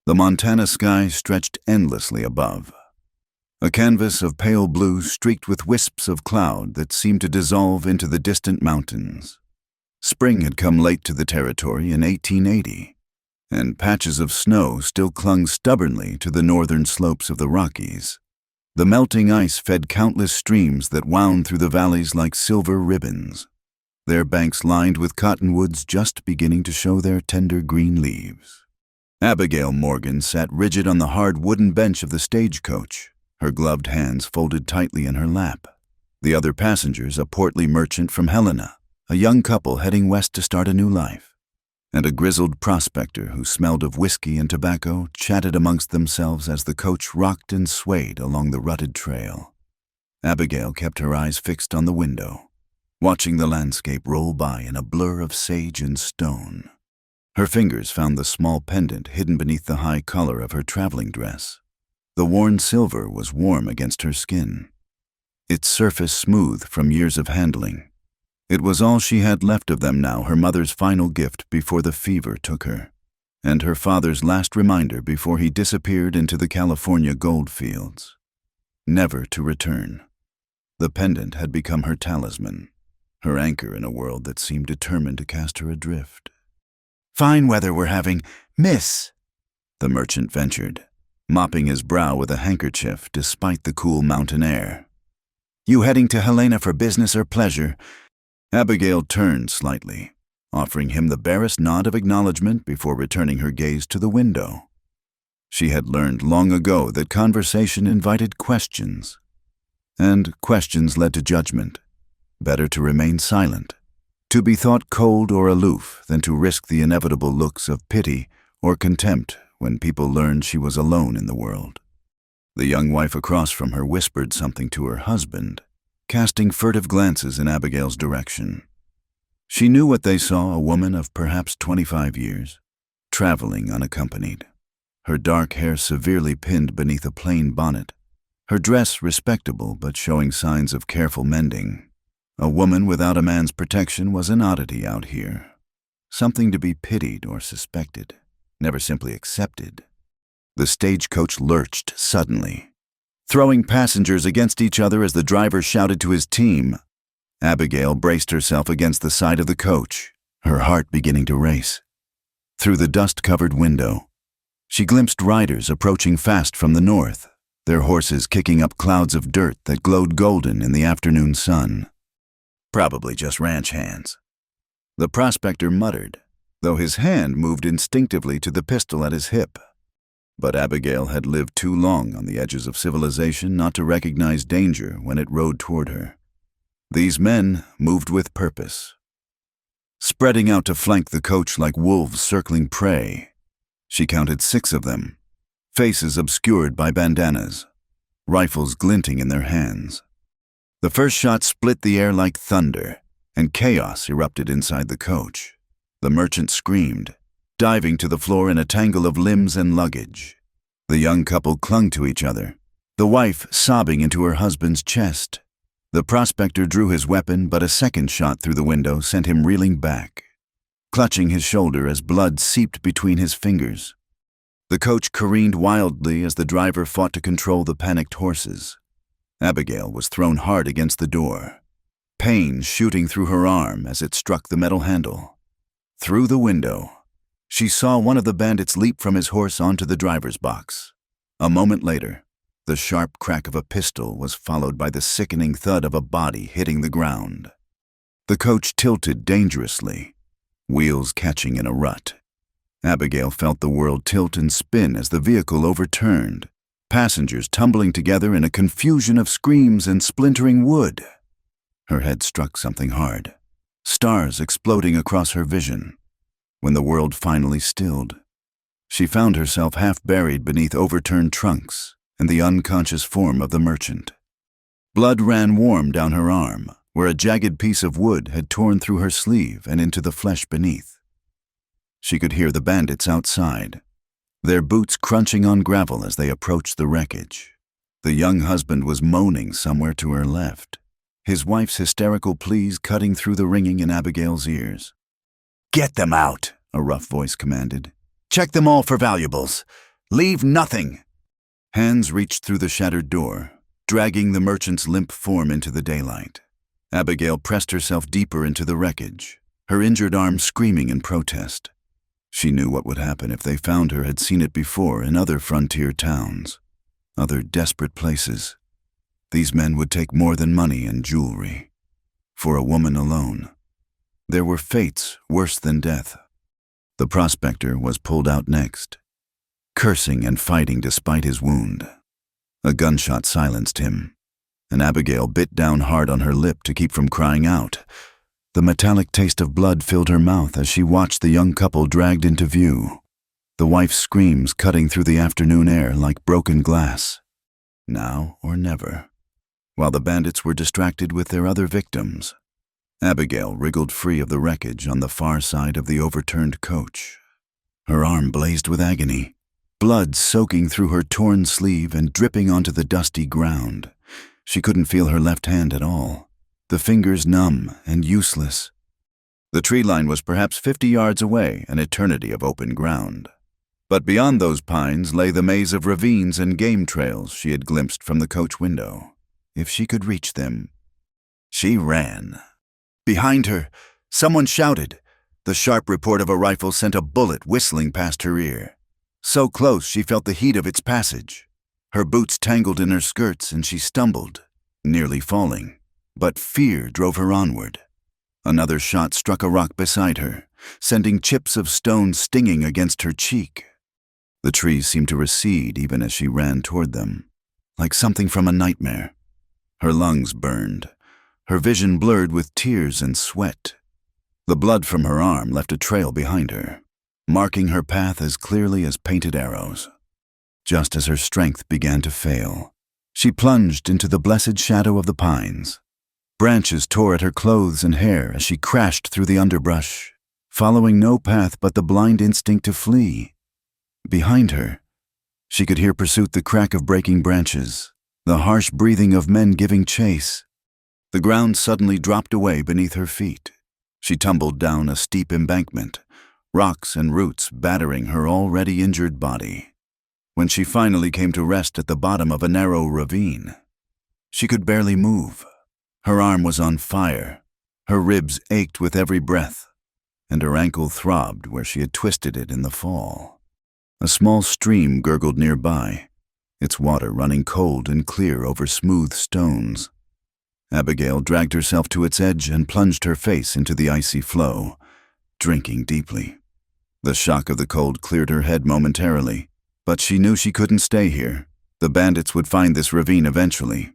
The Montana sky stretched endlessly above, a canvas of pale blue streaked with wisps of cloud that seemed to dissolve into the distant mountains. Spring had come late to the territory in 1880, and patches of snow still clung stubbornly to the northern slopes of the Rockies. The melting ice fed countless streams that wound through the valleys like silver ribbons, their banks lined with cottonwoods just beginning to show their tender green leaves. Abigail Morgan sat rigid on the hard wooden bench of the stagecoach, her gloved hands folded tightly in her lap. The other passengers, a portly merchant from Helena, a young couple heading west to start a new life, and a grizzled prospector who smelled of whiskey and tobacco, chatted amongst themselves as the coach rocked and swayed along the rutted trail. Abigail kept her eyes fixed on the window, watching the landscape roll by in a blur of sage and stone. Her fingers found the small pendant hidden beneath the high collar of her traveling dress. The worn silver was warm against her skin, its surface smooth from years of handling. It was all she had left of them now, her mother's final gift before the fever took her, and her father's last reminder before he disappeared into the California gold fields, never to return. The pendant had become her talisman, her anchor in a world that seemed determined to cast her adrift. "Fine weather we're having, miss," the merchant ventured, mopping his brow with a handkerchief despite the cool mountain air. "You heading to Helena for business or pleasure?" Abigail turned slightly, offering him the barest nod of acknowledgement before returning her gaze to the window. She had learned long ago that conversation invited questions, and questions led to judgment. Better to remain silent, to be thought cold or aloof than to risk the inevitable looks of pity or contempt when people learned she was alone in the world. The young wife across from her whispered something to her husband, casting furtive glances in Abigail's direction. She knew what they saw, a woman of perhaps 25 years, traveling unaccompanied, her dark hair severely pinned beneath a plain bonnet, her dress respectable but showing signs of careful mending. A woman without a man's protection was an oddity out here, something to be pitied or suspected, never simply accepted. The stagecoach lurched suddenly, throwing passengers against each other as the driver shouted to his team. Abigail braced herself against the side of the coach, her heart beginning to race. Through the dust-covered window, she glimpsed riders approaching fast from the north, their horses kicking up clouds of dirt that glowed golden in the afternoon sun. "Probably just ranch hands," the prospector muttered, though his hand moved instinctively to the pistol at his hip. But Abigail had lived too long on the edges of civilization not to recognize danger when it rode toward her. These men moved with purpose, spreading out to flank the coach like wolves circling prey. She counted 6 of them, faces obscured by bandanas, rifles glinting in their hands. The first shot split the air like thunder, and chaos erupted inside the coach. The merchant screamed, diving to the floor in a tangle of limbs and luggage. The young couple clung to each other, the wife sobbing into her husband's chest. The prospector drew his weapon, but a second shot through the window sent him reeling back, clutching his shoulder as blood seeped between his fingers. The coach careened wildly as the driver fought to control the panicked horses. Abigail was thrown hard against the door, pain shooting through her arm as it struck the metal handle. Through the window, she saw one of the bandits leap from his horse onto the driver's box. A moment later, the sharp crack of a pistol was followed by the sickening thud of a body hitting the ground. The coach tilted dangerously, wheels catching in a rut. Abigail felt the world tilt and spin as the vehicle overturned, passengers tumbling together in a confusion of screams and splintering wood. Her head struck something hard, stars exploding across her vision. When the world finally stilled, she found herself half buried beneath overturned trunks and the unconscious form of the merchant. Blood ran warm down her arm, where a jagged piece of wood had torn through her sleeve and into the flesh beneath. She could hear the bandits outside, their boots crunching on gravel as they approached the wreckage. The young husband was moaning somewhere to her left, his wife's hysterical pleas cutting through the ringing in Abigail's ears. "Get them out," a rough voice commanded. "Check them all for valuables. Leave nothing!" Hands reached through the shattered door, dragging the merchant's limp form into the daylight. Abigail pressed herself deeper into the wreckage, her injured arm screaming in protest. She knew what would happen if they found her, had seen it before in other frontier towns, other desperate places. These men would take more than money and jewelry. For a woman alone, there were fates worse than death. The prospector was pulled out next, cursing and fighting despite his wound. A gunshot silenced him, and Abigail bit down hard on her lip to keep from crying out. The metallic taste of blood filled her mouth as she watched the young couple dragged into view, the wife's screams cutting through the afternoon air like broken glass. Now or never. While the bandits were distracted with their other victims, Abigail wriggled free of the wreckage on the far side of the overturned coach. Her arm blazed with agony, blood soaking through her torn sleeve and dripping onto the dusty ground. She couldn't feel her left hand at all, the fingers numb and useless. The tree line was perhaps 50 yards away, an eternity of open ground. But beyond those pines lay the maze of ravines and game trails she had glimpsed from the coach window. If she could reach them, she ran. Behind her, someone shouted. The sharp report of a rifle sent a bullet whistling past her ear. So close she felt the heat of its passage. Her boots tangled in her skirts and she stumbled, nearly falling. But fear drove her onward. Another shot struck a rock beside her, sending chips of stone stinging against her cheek. The trees seemed to recede even as she ran toward them, like something from a nightmare. Her lungs burned, her vision blurred with tears and sweat. The blood from her arm left a trail behind her, marking her path as clearly as painted arrows. Just as her strength began to fail, she plunged into the blessed shadow of the pines. Branches tore at her clothes and hair as she crashed through the underbrush, following no path but the blind instinct to flee. Behind her, she could hear pursuit, the crack of breaking branches, the harsh breathing of men giving chase. The ground suddenly dropped away beneath her feet. She tumbled down a steep embankment, rocks and roots battering her already injured body. When she finally came to rest at the bottom of a narrow ravine, she could barely move. Her arm was on fire, her ribs ached with every breath, and her ankle throbbed where she had twisted it in the fall. A small stream gurgled nearby, its water running cold and clear over smooth stones. Abigail dragged herself to its edge and plunged her face into the icy flow, drinking deeply. The shock of the cold cleared her head momentarily, but she knew she couldn't stay here. The bandits would find this ravine eventually.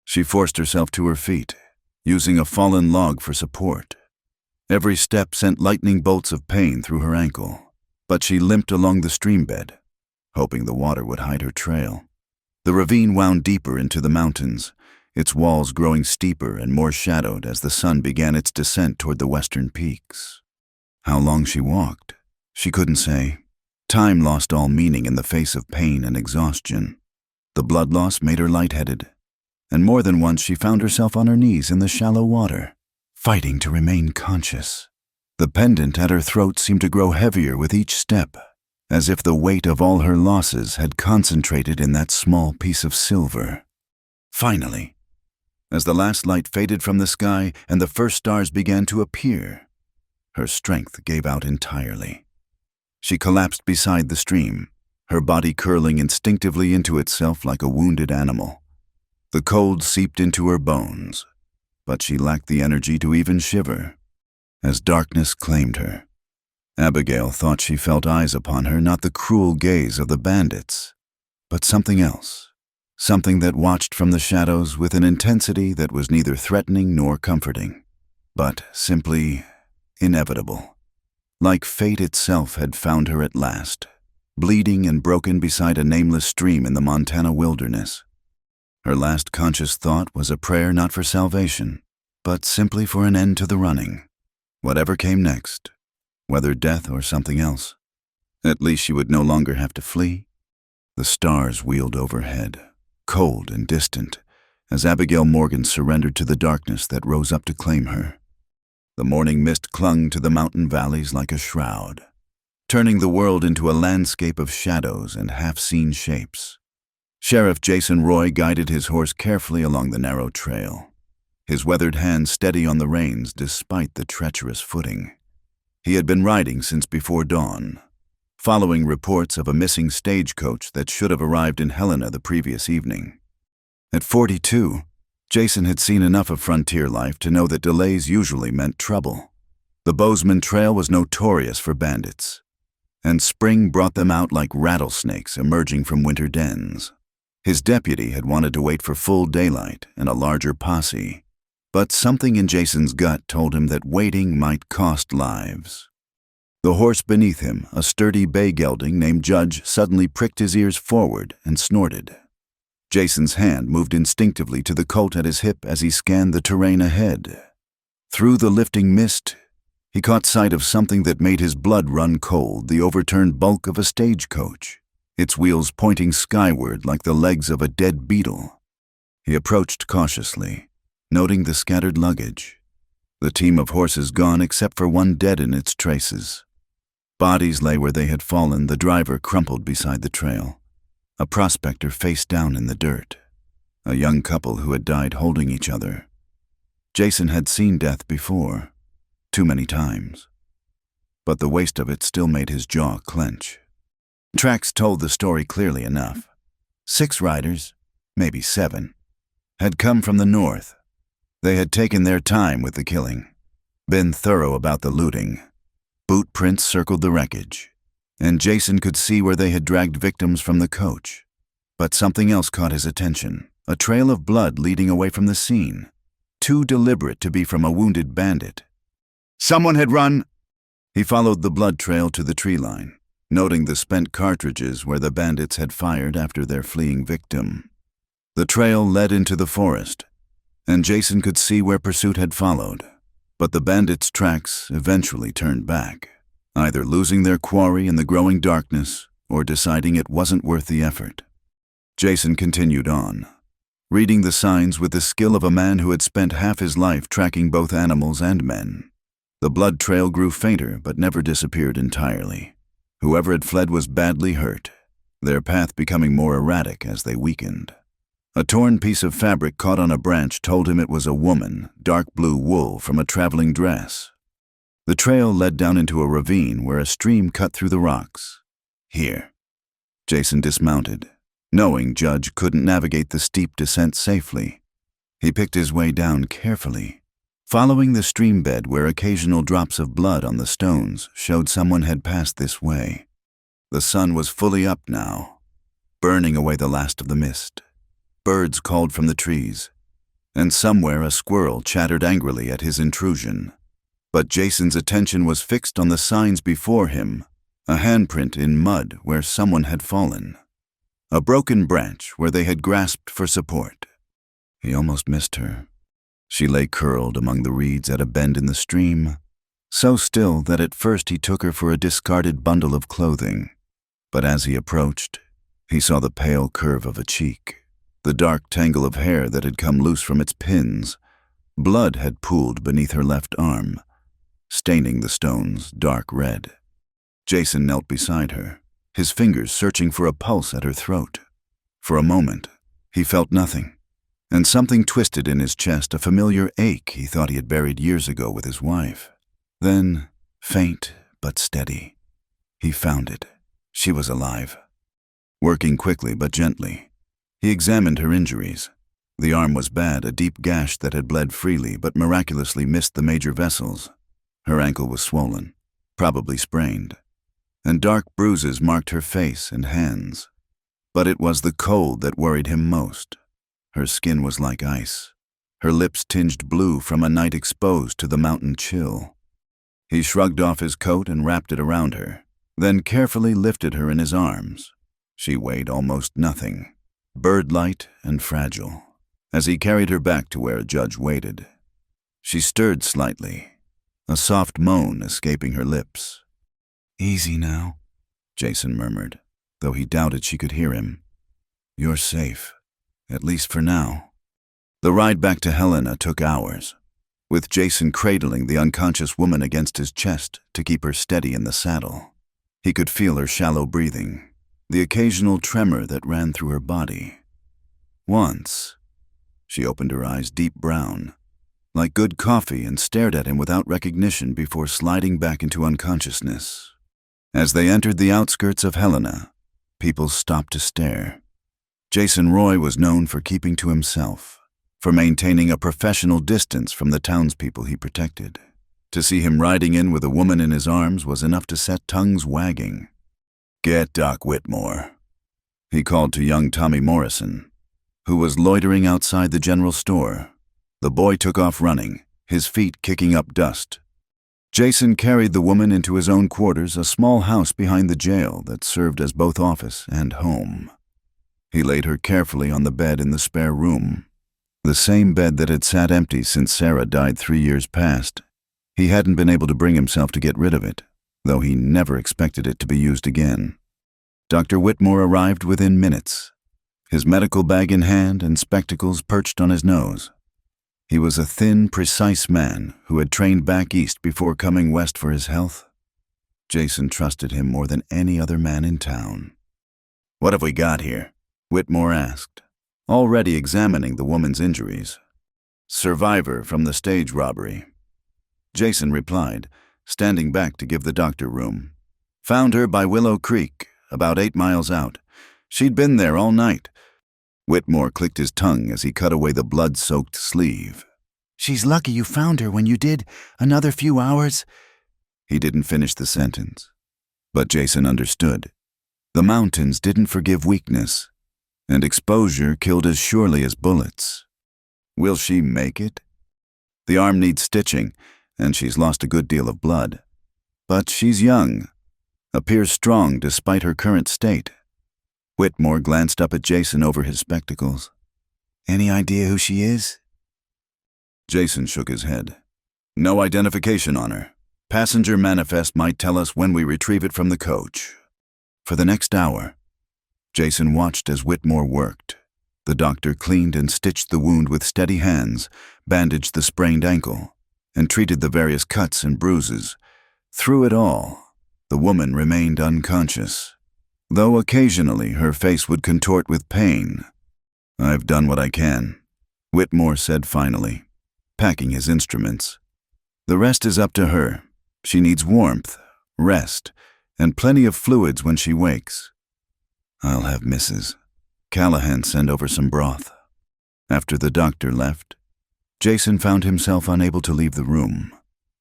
She forced herself to her feet, using a fallen log for support. Every step sent lightning bolts of pain through her ankle, but she limped along the stream bed, hoping the water would hide her trail. The ravine wound deeper into the mountains, its walls growing steeper and more shadowed as the sun began its descent toward the western peaks. How long she walked, she couldn't say. Time lost all meaning in the face of pain and exhaustion. The blood loss made her lightheaded, and more than once she found herself on her knees in the shallow water, fighting to remain conscious. The pendant at her throat seemed to grow heavier with each step, as if the weight of all her losses had concentrated in that small piece of silver. Finally, as the last light faded from the sky and the first stars began to appear, her strength gave out entirely. She collapsed beside the stream, her body curling instinctively into itself like a wounded animal. The cold seeped into her bones, but she lacked the energy to even shiver. As darkness claimed her, Abigail thought she felt eyes upon her, not the cruel gaze of the bandits, but something else, something that watched from the shadows with an intensity that was neither threatening nor comforting, but simply inevitable. Like fate itself had found her at last, bleeding and broken beside a nameless stream in the Montana wilderness. Her last conscious thought was a prayer not for salvation, but simply for an end to the running. Whatever came next, whether death or something else, at least she would no longer have to flee. The stars wheeled overhead, cold and distant, as Abigail Morgan surrendered to the darkness that rose up to claim her. The morning mist clung to the mountain valleys like a shroud. turning the world into a landscape of shadows and half-seen shapes. Sheriff Jason Roy guided his horse carefully along the narrow trail, his weathered hand steady on the reins despite the treacherous footing. He had been riding since before dawn, following reports of a missing stagecoach that should have arrived in Helena the previous evening. At 42, Jason had seen enough of frontier life to know that delays usually meant trouble. The Bozeman Trail was notorious for bandits, and spring brought them out like rattlesnakes emerging from winter dens. His deputy had wanted to wait for full daylight and a larger posse, but something in Jason's gut told him that waiting might cost lives. The horse beneath him, a sturdy bay gelding named Judge, suddenly pricked his ears forward and snorted. Jason's hand moved instinctively to the colt at his hip as he scanned the terrain ahead. Through the lifting mist, he caught sight of something that made his blood run cold, the overturned bulk of a stagecoach, its wheels pointing skyward like the legs of a dead beetle. He approached cautiously, noting the scattered luggage. The team of horses gone except for one dead in its traces. Bodies lay where they had fallen, the driver crumpled beside the trail, a prospector face down in the dirt, a young couple who had died holding each other. Jason had seen death before, too many times, but the waste of it still made his jaw clench. Tracks told the story clearly enough. 6 riders, maybe 7, had come from the north. They had taken their time with the killing, been thorough about the looting. Boot prints circled the wreckage, and Jason could see where they had dragged victims from the coach. But something else caught his attention, a trail of blood leading away from the scene, too deliberate to be from a wounded bandit. Someone had run! He followed the blood trail to the tree line, noting the spent cartridges where the bandits had fired after their fleeing victim. The trail led into the forest, and Jason could see where pursuit had followed. But the bandits' tracks eventually turned back, either losing their quarry in the growing darkness or deciding it wasn't worth the effort. Jason continued on, reading the signs with the skill of a man who had spent half his life tracking both animals and men. The blood trail grew fainter but never disappeared entirely. Whoever had fled was badly hurt, their path becoming more erratic as they weakened. A torn piece of fabric caught on a branch told him it was a woman, dark blue wool from a traveling dress. The trail led down into a ravine where a stream cut through the rocks. Here. Jason dismounted, knowing Judge couldn't navigate the steep descent safely. He picked his way down carefully, following the stream bed where occasional drops of blood on the stones showed someone had passed this way. The sun was fully up now, burning away the last of the mist. Birds called from the trees, and somewhere a squirrel chattered angrily at his intrusion. But Jason's attention was fixed on the signs before him, a handprint in mud where someone had fallen, a broken branch where they had grasped for support. He almost missed her. She lay curled among the reeds at a bend in the stream, so still that at first he took her for a discarded bundle of clothing. But as he approached, he saw the pale curve of a cheek, the dark tangle of hair that had come loose from its pins. Blood had pooled beneath her left arm, staining the stones dark red. Jason knelt beside her, his fingers searching for a pulse at her throat. For a moment, he felt nothing, and something twisted in his chest, a familiar ache he thought he had buried years ago with his wife. Then, faint but steady, he found it. She was alive. Working quickly but gently, he examined her injuries. The arm was bad, a deep gash that had bled freely but miraculously missed the major vessels. Her ankle was swollen, probably sprained, and dark bruises marked her face and hands. But it was the cold that worried him most. Her skin was like ice, her lips tinged blue from a night exposed to the mountain chill. He shrugged off his coat and wrapped it around her, then carefully lifted her in his arms. She weighed almost nothing, bird-light and fragile, as he carried her back to where a judge waited. She stirred slightly, a soft moan escaping her lips. "Easy now," Jason murmured, though he doubted she could hear him. "You're safe, at least for now." The ride back to Helena took hours, with Jason cradling the unconscious woman against his chest to keep her steady in the saddle. He could feel her shallow breathing, the occasional tremor that ran through her body. Once, she opened her eyes deep brown, like good coffee, and stared at him without recognition before sliding back into unconsciousness. As they entered the outskirts of Helena, people stopped to stare. Jason Roy was known for keeping to himself, for maintaining a professional distance from the townspeople he protected. To see him riding in with a woman in his arms was enough to set tongues wagging. "Get Doc Whitmore," he called to young Tommy Morrison, who was loitering outside the general store. The boy took off running, his feet kicking up dust. Jason carried the woman into his own quarters, a small house behind the jail that served as both office and home. He laid her carefully on the bed in the spare room, the same bed that had sat empty since Sarah died 3 years past. He hadn't been able to bring himself to get rid of it, though he never expected it to be used again. Dr. Whitmore arrived within minutes, his medical bag in hand and spectacles perched on his nose. He was a thin, precise man who had trained back east before coming west for his health. Jason trusted him more than any other man in town. "What have we got here?" Whitmore asked, already examining the woman's injuries. "Survivor from the stage robbery," Jason replied, standing back to give the doctor room. "Found her by Willow Creek, about 8 miles out. She'd been there all night." Whitmore clicked his tongue as he cut away the blood-soaked sleeve. "She's lucky you found her when you did. Another few hours." He didn't finish the sentence, but Jason understood. The mountains didn't forgive weakness, and exposure killed as surely as bullets. Will she make it? The arm needs stitching, and she's lost a good deal of blood. But she's young, appears strong despite her current state. Whitmore glanced up at Jason over his spectacles. "Any idea who she is?" Jason shook his head. "No identification on her. Passenger manifest might tell us when we retrieve it from the coach." For the next hour, Jason watched as Whitmore worked. The doctor cleaned and stitched the wound with steady hands, bandaged the sprained ankle, and treated the various cuts and bruises. Through it all, the woman remained unconscious, though occasionally her face would contort with pain. "I've done what I can," Whitmore said finally, packing his instruments. "The rest is up to her. She needs warmth, rest, and plenty of fluids when she wakes. I'll have Mrs. Callahan send over some broth." After the doctor left, Jason found himself unable to leave the room.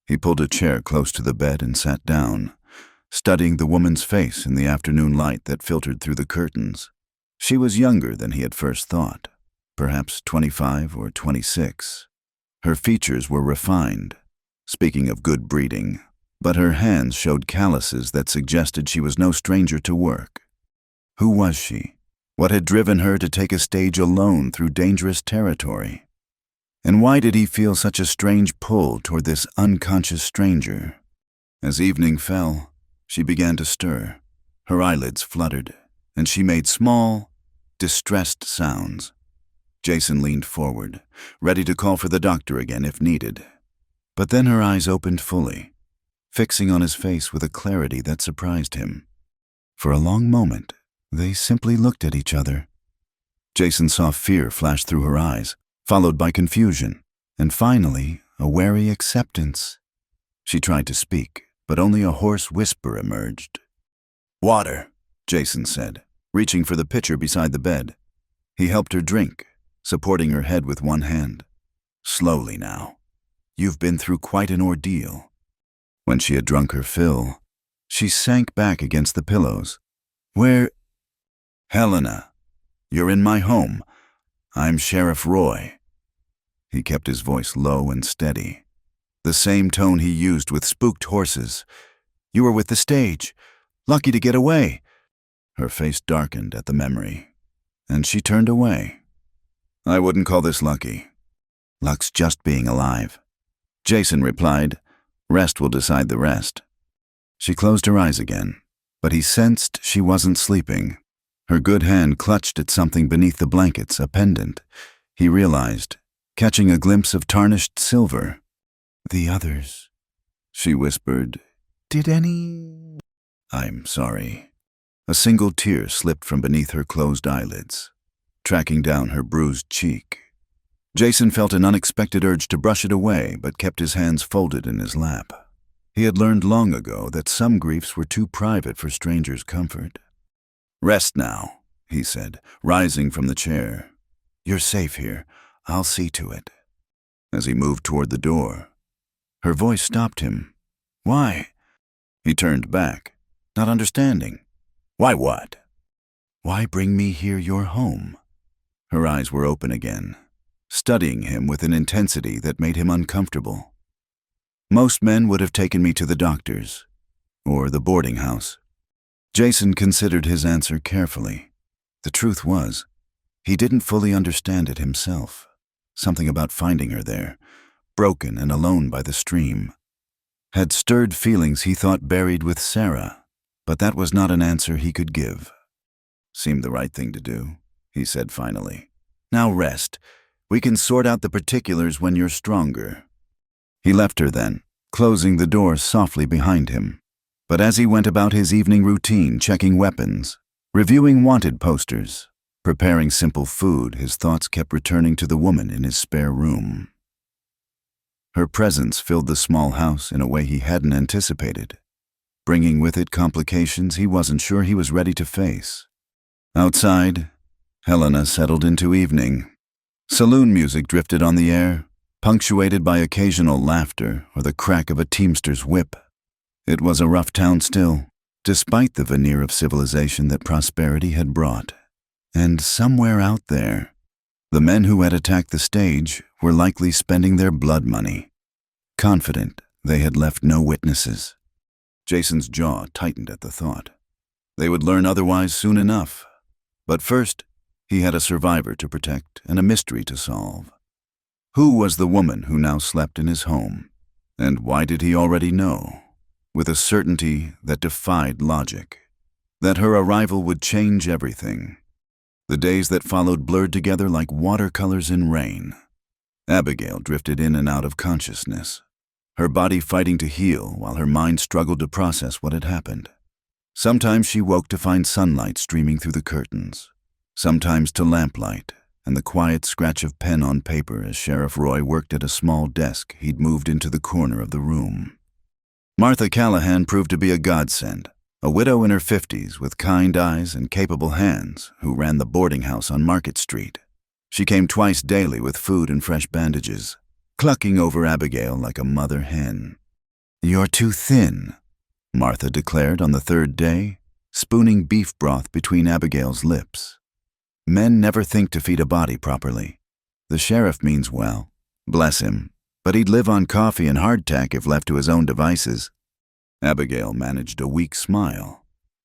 He pulled a chair close to the bed and sat down, studying the woman's face in the afternoon light that filtered through the curtains. She was younger than he had first thought, perhaps 25 or 26. Her features were refined, speaking of good breeding, but her hands showed calluses that suggested she was no stranger to work. Who was she? What had driven her to take a stage alone through dangerous territory? And why did he feel such a strange pull toward this unconscious stranger? As evening fell, she began to stir. Her eyelids fluttered, and she made small, distressed sounds. Jason leaned forward, ready to call for the doctor again if needed. But then her eyes opened fully, fixing on his face with a clarity that surprised him. For a long moment, they simply looked at each other. Jason saw fear flash through her eyes, followed by confusion, and finally, a wary acceptance. She tried to speak, but only a hoarse whisper emerged. "Water," Jason said, reaching for the pitcher beside the bed. He helped her drink, supporting her head with one hand. "Slowly now. You've been through quite an ordeal." When she had drunk her fill, she sank back against the pillows. "Where—" "Helena, you're in my home. I'm Sheriff Roy." He kept his voice low and steady, the same tone he used with spooked horses. "You were with the stage. Lucky to get away." Her face darkened at the memory, and she turned away. "I wouldn't call this lucky. Luck's just being alive," Jason replied. "Rest will decide the rest." She closed her eyes again, but he sensed she wasn't sleeping. Her good hand clutched at something beneath the blankets, a pendant. He realized, catching a glimpse of tarnished silver. "The others," she whispered. "Did any—" I'm sorry. A single tear slipped from beneath her closed eyelids, tracking down her bruised cheek. Jason felt an unexpected urge to brush it away, but kept his hands folded in his lap. He had learned long ago that some griefs were too private for strangers' comfort. "Rest now," he said, rising from the chair. "You're safe here. I'll see to it." As he moved toward the door, her voice stopped him. "Why?" He turned back, not understanding. "Why what?" "Why bring me here, your home?" Her eyes were open again, studying him with an intensity that made him uncomfortable. "Most men would have taken me to the doctor's, or the boarding house." Jason considered his answer carefully. The truth was, he didn't fully understand it himself. Something about finding her there, broken and alone by the stream, had stirred feelings he thought buried with Sarah, but that was not an answer he could give. "Seemed the right thing to do," he said finally. "Now rest. We can sort out the particulars when you're stronger." He left her then, closing the door softly behind him. But as he went about his evening routine, checking weapons, reviewing wanted posters, preparing simple food, his thoughts kept returning to the woman in his spare room. Her presence filled the small house in a way he hadn't anticipated, bringing with it complications he wasn't sure he was ready to face. Outside, Helena settled into evening. Saloon music drifted on the air, punctuated by occasional laughter or the crack of a teamster's whip. It was a rough town still, despite the veneer of civilization that prosperity had brought. And somewhere out there, the men who had attacked the stage were likely spending their blood money, confident they had left no witnesses. Jason's jaw tightened at the thought. They would learn otherwise soon enough. But first, he had a survivor to protect and a mystery to solve. Who was the woman who now slept in his home? And why did he already know, with a certainty that defied logic, that her arrival would change everything? The days that followed blurred together like watercolors in rain. Abigail drifted in and out of consciousness, her body fighting to heal while her mind struggled to process what had happened. Sometimes she woke to find sunlight streaming through the curtains, sometimes to lamplight and the quiet scratch of pen on paper as Sheriff Roy worked at a small desk he'd moved into the corner of the room. Martha Callahan proved to be a godsend, a widow in her 50s with kind eyes and capable hands who ran the boarding house on Market Street. She came twice daily with food and fresh bandages, clucking over Abigail like a mother hen. "You're too thin," Martha declared on the third day, spooning beef broth between Abigail's lips. Men never think to feed a body properly. The sheriff means well, bless him, but he'd live on coffee and hardtack if left to his own devices. Abigail managed a weak smile.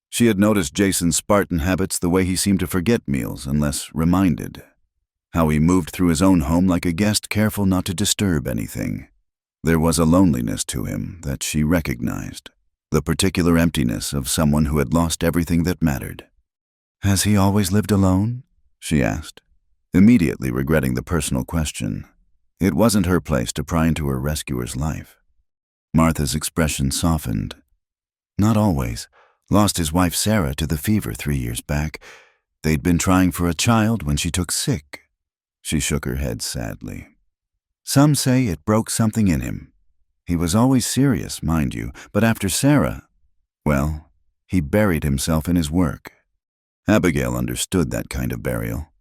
She had noticed Jason's Spartan habits, the way he seemed to forget meals unless reminded. How he moved through his own home like a guest, careful not to disturb anything. There was a loneliness to him that she recognized, the particular emptiness of someone who had lost everything that mattered. "Has he always lived alone?" she asked, immediately regretting the personal question. It wasn't her place to pry into her rescuer's life. Martha's expression softened. "Not always. Lost his wife Sarah to the fever 3 years back. They'd been trying for a child when she took sick." She shook her head sadly. "Some say it broke something in him. He was always serious, mind you, but after Sarah, well, he buried himself in his work." Abigail understood that kind of burial.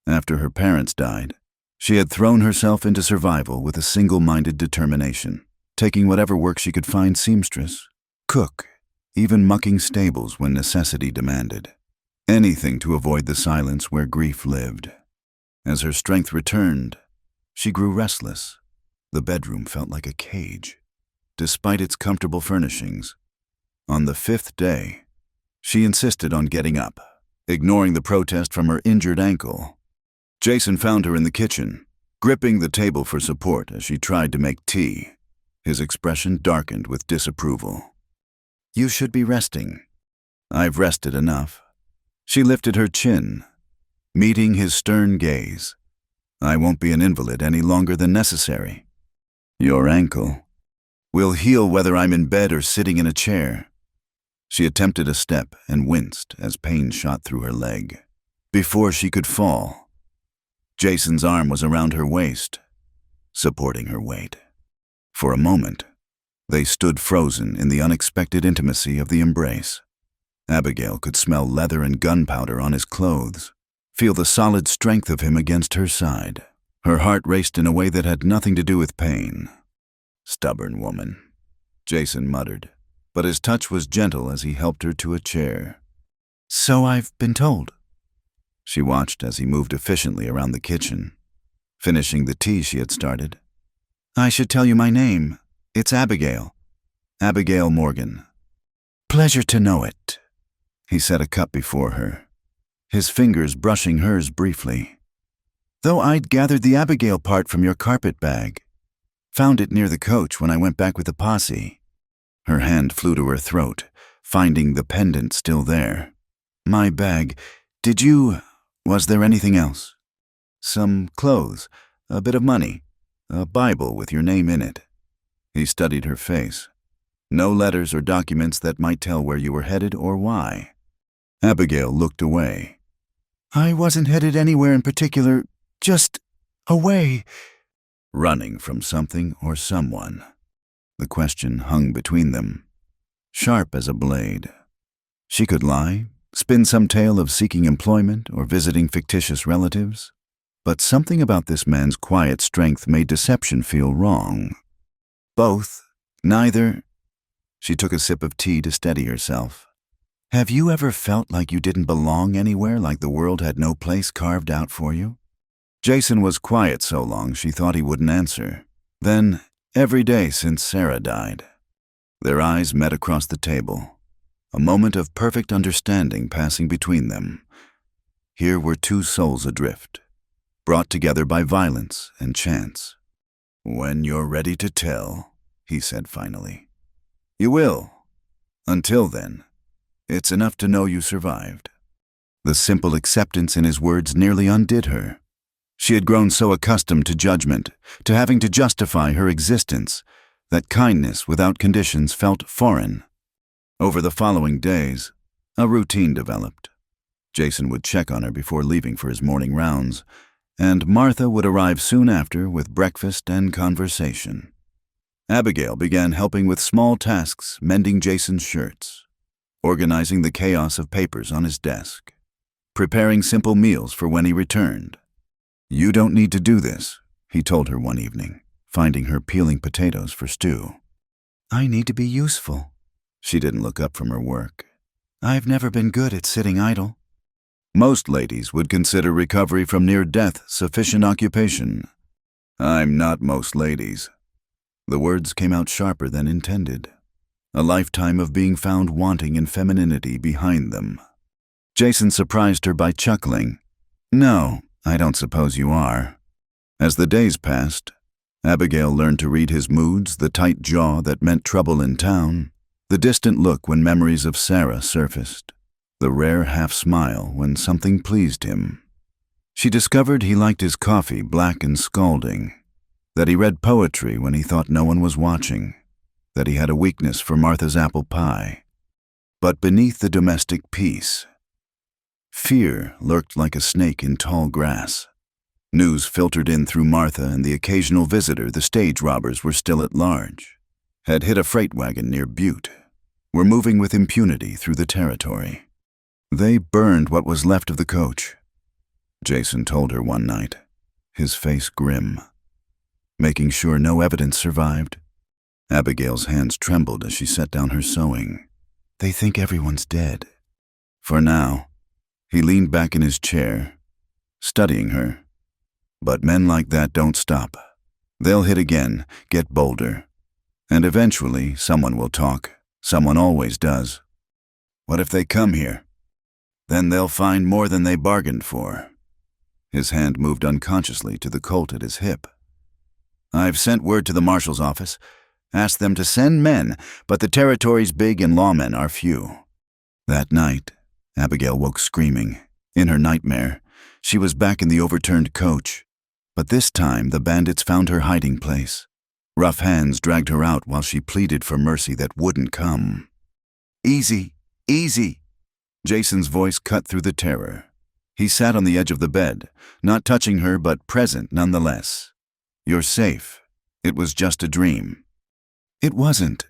After her parents died, she had thrown herself into survival with a single-minded determination, taking whatever work she could find: seamstress, cook, even mucking stables when necessity demanded. Anything to avoid the silence where grief lived. As her strength returned, she grew restless. The bedroom felt like a cage, despite its comfortable furnishings. On the 5th day, she insisted on getting up, ignoring the protest from her injured ankle. Jason found her in the kitchen, gripping the table for support as she tried to make tea. His expression darkened with disapproval. "You should be resting." "I've rested enough." She lifted her chin, meeting his stern gaze. "I won't be an invalid any longer than necessary." "Your ankle will heal whether I'm in bed or sitting in a chair." She attempted a step and winced as pain shot through her leg. Before she could fall, Jason's arm was around her waist, supporting her weight. For a moment, they stood frozen in the unexpected intimacy of the embrace. Abigail could smell leather and gunpowder on his clothes, feel the solid strength of him against her side. Her heart raced in a way that had nothing to do with pain. "Stubborn woman," Jason muttered, but his touch was gentle as he helped her to a chair. "So I've been told." She watched as he moved efficiently around the kitchen, finishing the tea she had started. "I should tell you my name. It's Abigail. Abigail Morgan." "Pleasure to know it." He set a cup before her, his fingers brushing hers briefly. "Though I'd gathered the Abigail part from your carpet bag. Found it near the coach when I went back with the posse." Her hand flew to her throat, finding the pendant still there. "My bag. Was there anything else?" "Some clothes, a bit of money, a Bible with your name in it." He studied her face. "No letters or documents that might tell where you were headed or why." Abigail looked away. "I wasn't headed anywhere in particular, just away." Running from something or someone. The question hung between them, sharp as a blade. She could lie, spin some tale of seeking employment or visiting fictitious relatives, but something about this man's quiet strength made deception feel wrong. Both, neither. She took a sip of tea to steady herself. "Have you ever felt like you didn't belong anywhere, like the world had no place carved out for you?" Jason was quiet so long she thought he wouldn't answer. Then, every day since Sarah died. Their eyes met across the table, a moment of perfect understanding passing between them. Here were two souls adrift, brought together by violence and chance. "When you're ready to tell," he said finally. "You will. Until then, it's enough to know you survived." The simple acceptance in his words nearly undid her. She had grown so accustomed to judgment, to having to justify her existence, that kindness without conditions felt foreign. Over the following days, a routine developed. Jason would check on her before leaving for his morning rounds, and Martha would arrive soon after with breakfast and conversation. Abigail began helping with small tasks, mending Jason's shirts, organizing the chaos of papers on his desk, preparing simple meals for when he returned. "You don't need to do this," he told her one evening, finding her peeling potatoes for stew. "I need to be useful." She didn't look up from her work. "I've never been good at sitting idle." Most ladies would consider recovery from near death sufficient occupation. "I'm not most ladies." The words came out sharper than intended, a lifetime of being found wanting in femininity behind them. Jason surprised her by chuckling. "No, I don't suppose you are." As the days passed, Abigail learned to read his moods, the tight jaw that meant trouble in town, the distant look when memories of Sarah surfaced, the rare half-smile when something pleased him. She discovered he liked his coffee black and scalding, that he read poetry when he thought no one was watching, that he had a weakness for Martha's apple pie. But beneath the domestic peace, fear lurked like a snake in tall grass. News filtered in through Martha and the occasional visitor the stage robbers were still at large, had hit a freight wagon near Butte, were moving with impunity through the territory. They burned what was left of the coach, Jason told her one night, his face grim. Making sure no evidence survived. Abigail's hands trembled as she set down her sewing. "They think everyone's dead." For now, he leaned back in his chair, studying her. But men like that don't stop. They'll hit again, get bolder. And eventually, someone will talk. Someone always does. What if they come here? Then they'll find more than they bargained for. His hand moved unconsciously to the Colt at his hip. "I've sent word to the marshal's office. Asked them to send men, but the territory's big and lawmen are few." That night, Abigail woke screaming. In her nightmare, she was back in the overturned coach. But this time, the bandits found her hiding place. Rough hands dragged her out while she pleaded for mercy that wouldn't come. "Easy," Easy. Jason's voice cut through the terror. He sat on the edge of the bed, not touching her but present nonetheless. You're safe. It was just a dream. It wasn't.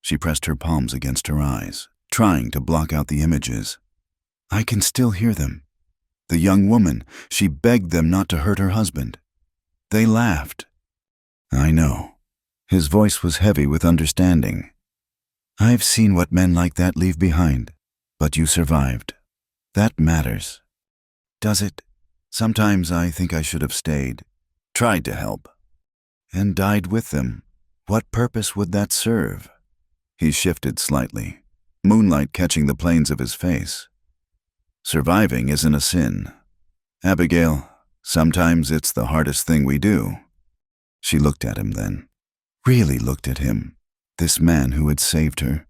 She pressed her palms against her eyes, trying to block out the images. I can still hear them. The young woman, she begged them not to hurt her husband. They laughed. I know. His voice was heavy with understanding. I've seen what men like that leave behind, but you survived. That matters. Does it? Sometimes I think I should have stayed, tried to help, and died with them. What purpose would that serve? He shifted slightly, moonlight catching the planes of his face. Surviving isn't a sin. Abigail, sometimes it's the hardest thing we do. She looked at him then, really looked at him, this man who had saved her,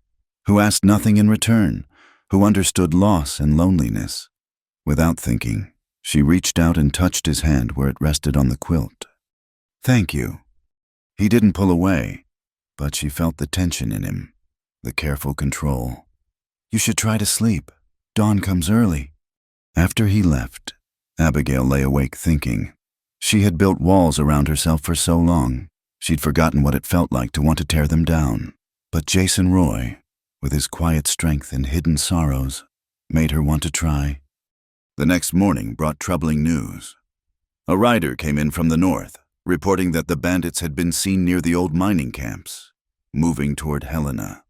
who asked nothing in return, who understood loss and loneliness. Without thinking, she reached out and touched his hand where it rested on the quilt. Thank you. He didn't pull away, but she felt the tension in him, the careful control. You should try to sleep. Dawn comes early. After he left, Abigail lay awake thinking. She had built walls around herself for so long, she'd forgotten what it felt like to want to tear them down. But Jason Roy, with his quiet strength and hidden sorrows, made her want to try. The next morning brought troubling news. A rider came in from the north, reporting that the bandits had been seen near the old mining camps, moving toward Helena.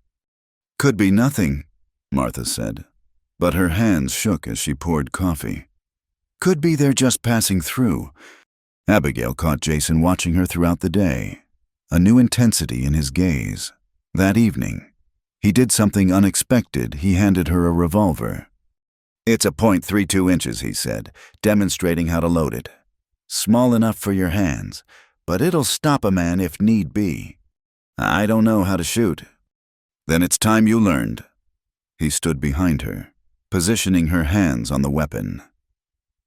Could be nothing, Martha said, but her hands shook as she poured coffee. Could be they're just passing through. Abigail caught Jason watching her throughout the day, a new intensity in his gaze. That evening, he did something unexpected. He handed her a revolver. It's a .32 inches, he said, demonstrating how to load it. Small enough for your hands, but it'll stop a man if need be. I don't know how to shoot. Then it's time you learned. He stood behind her, positioning her hands on the weapon.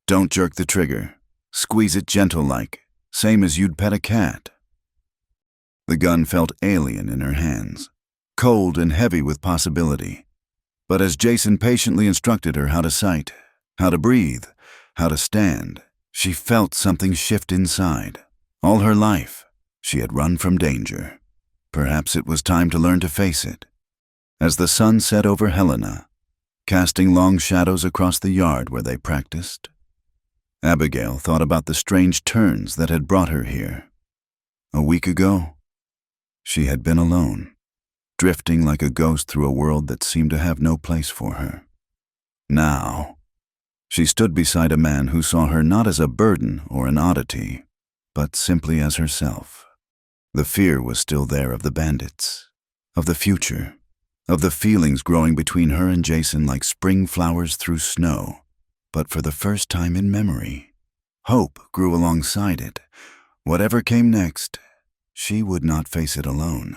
Don't jerk the trigger. Squeeze it gentle-like, same as you'd pet a cat. The gun felt alien in her hands, cold and heavy with possibility. But as Jason patiently instructed her how to sight, how to breathe, how to stand, she felt something shift inside. All her life, she had run from danger. Perhaps it was time to learn to face it. As the sun set over Helena, casting long shadows across the yard where they practiced, Abigail thought about the strange turns that had brought her here. A week ago, she had been alone, drifting like a ghost through a world that seemed to have no place for her. Now, she stood beside a man who saw her not as a burden or an oddity, but simply as herself. The fear was still there of the bandits, of the future, of the feelings growing between her and Jason like spring flowers through snow. But for the first time in memory, hope grew alongside it. Whatever came next, she would not face it alone.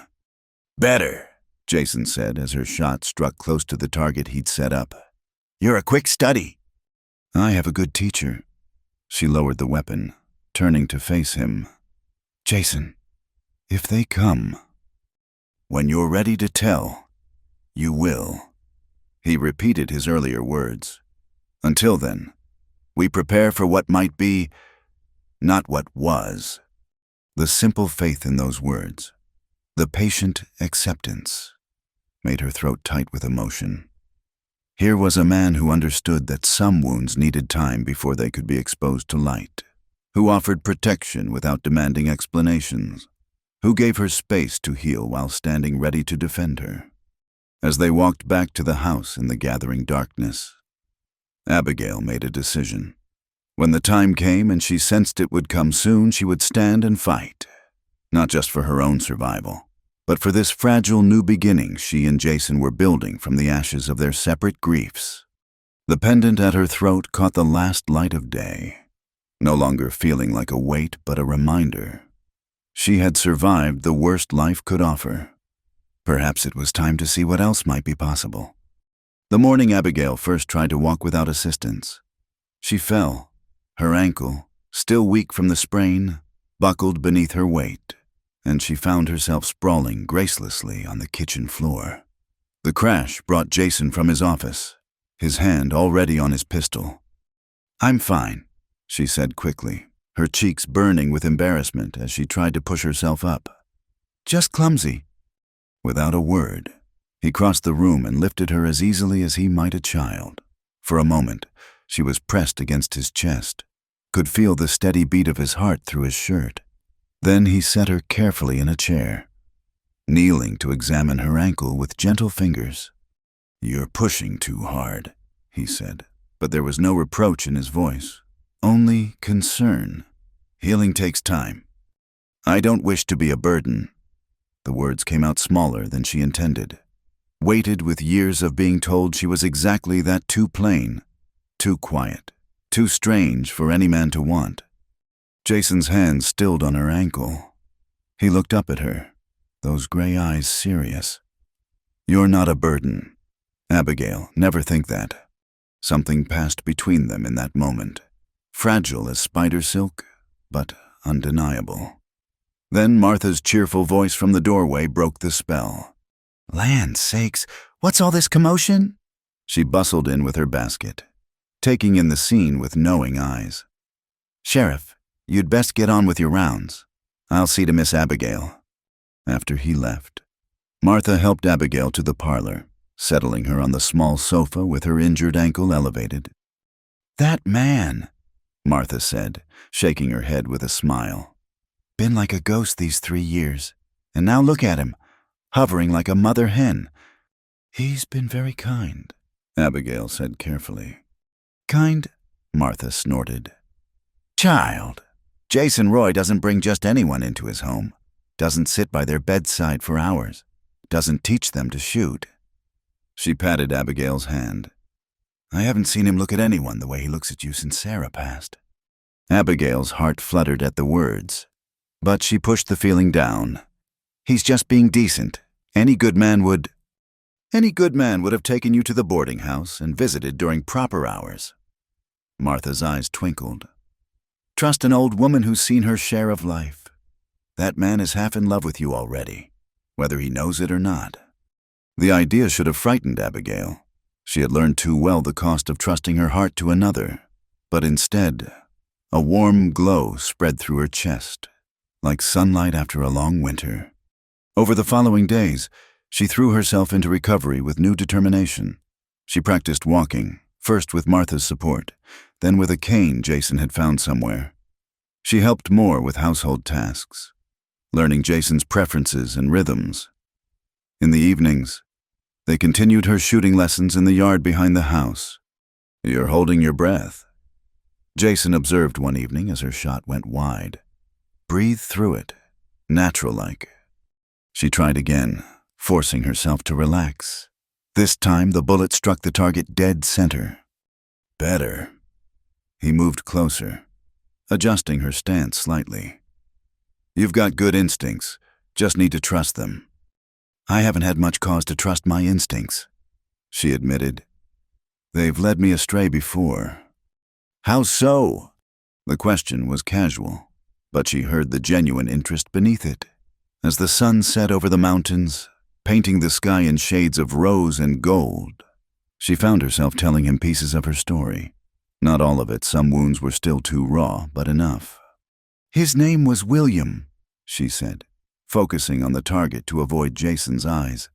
Better, Jason said as her shot struck close to the target he'd set up. You're a quick study. I have a good teacher. She lowered the weapon, turning to face him. Jason, if they come, when you're ready to tell, you will. He repeated his earlier words. Until then, we prepare for what might be, not what was. The simple faith in those words, the patient acceptance, made her throat tight with emotion. Here was a man who understood that some wounds needed time before they could be exposed to light, who offered protection without demanding explanations, who gave her space to heal while standing ready to defend her. As they walked back to the house in the gathering darkness, Abigail made a decision. When the time came and she sensed it would come soon, she would stand and fight, not just for her own survival, but for this fragile new beginning she and Jason were building from the ashes of their separate griefs. The pendant at her throat caught the last light of day, no longer feeling like a weight but a reminder. She had survived the worst life could offer. Perhaps it was time to see what else might be possible. The morning Abigail first tried to walk without assistance. She fell, her ankle, still weak from the sprain, buckled beneath her weight, and she found herself sprawling gracelessly on the kitchen floor. The crash brought Jason from his office, his hand already on his pistol. "I'm fine," she said quickly, her cheeks burning with embarrassment as she tried to push herself up. "Just clumsy." Without a word, he crossed the room and lifted her as easily as he might a child. For a moment, she was pressed against his chest, could feel the steady beat of his heart through his shirt. Then he set her carefully in a chair, kneeling to examine her ankle with gentle fingers. "You're pushing too hard," he said, but there was no reproach in his voice, only concern. "Healing takes time. I don't wish to be a burden." The words came out smaller than she intended, weighted with years of being told she was exactly that, too plain, too quiet, too strange for any man to want. Jason's hand stilled on her ankle. He looked up at her, those gray eyes serious. "You're not a burden. Abigail, never think that." Something passed between them in that moment, fragile as spider silk, but undeniable. Then Martha's cheerful voice from the doorway broke the spell. "Land sakes, what's all this commotion?" She bustled in with her basket, taking in the scene with knowing eyes. "Sheriff, you'd best get on with your rounds. I'll see to Miss Abigail." After he left, Martha helped Abigail to the parlor, settling her on the small sofa with her injured ankle elevated. "That man," Martha said, shaking her head with a smile. "Been like a ghost these 3 years, and now look at him, hovering like a mother hen." "He's been very kind," Abigail said carefully. "Kind?" Martha snorted. "Child, Jason Roy doesn't bring just anyone into his home, doesn't sit by their bedside for hours, doesn't teach them to shoot." She patted Abigail's hand. "I haven't seen him look at anyone the way he looks at you since Sarah passed." Abigail's heart fluttered at the words, but she pushed the feeling down. "He's just being decent. Any good man would have taken you to the boarding house and visited during proper hours." Martha's eyes twinkled. "Trust an old woman who's seen her share of life. That man is half in love with you already, whether he knows it or not." The idea should have frightened Abigail. She had learned too well the cost of trusting her heart to another, but instead, a warm glow spread through her chest, like sunlight after a long winter. Over the following days, she threw herself into recovery with new determination. She practiced walking, first with Martha's support, then with a cane Jason had found somewhere. She helped more with household tasks, learning Jason's preferences and rhythms. In the evenings, they continued her shooting lessons in the yard behind the house. "You're holding your breath," Jason observed one evening as her shot went wide. "Breathe through it, natural-like." She tried again, forcing herself to relax. This time the bullet struck the target dead center. "Better." He moved closer, adjusting her stance slightly. "You've got good instincts, just need to trust them." "I haven't had much cause to trust my instincts," she admitted. "They've led me astray before." "How so?" The question was casual, but she heard the genuine interest beneath it. As the sun set over the mountains, painting the sky in shades of rose and gold, she found herself telling him pieces of her story. Not all of it, some wounds were still too raw, but enough. "His name was William," she said, focusing on the target to avoid Jason's eyes.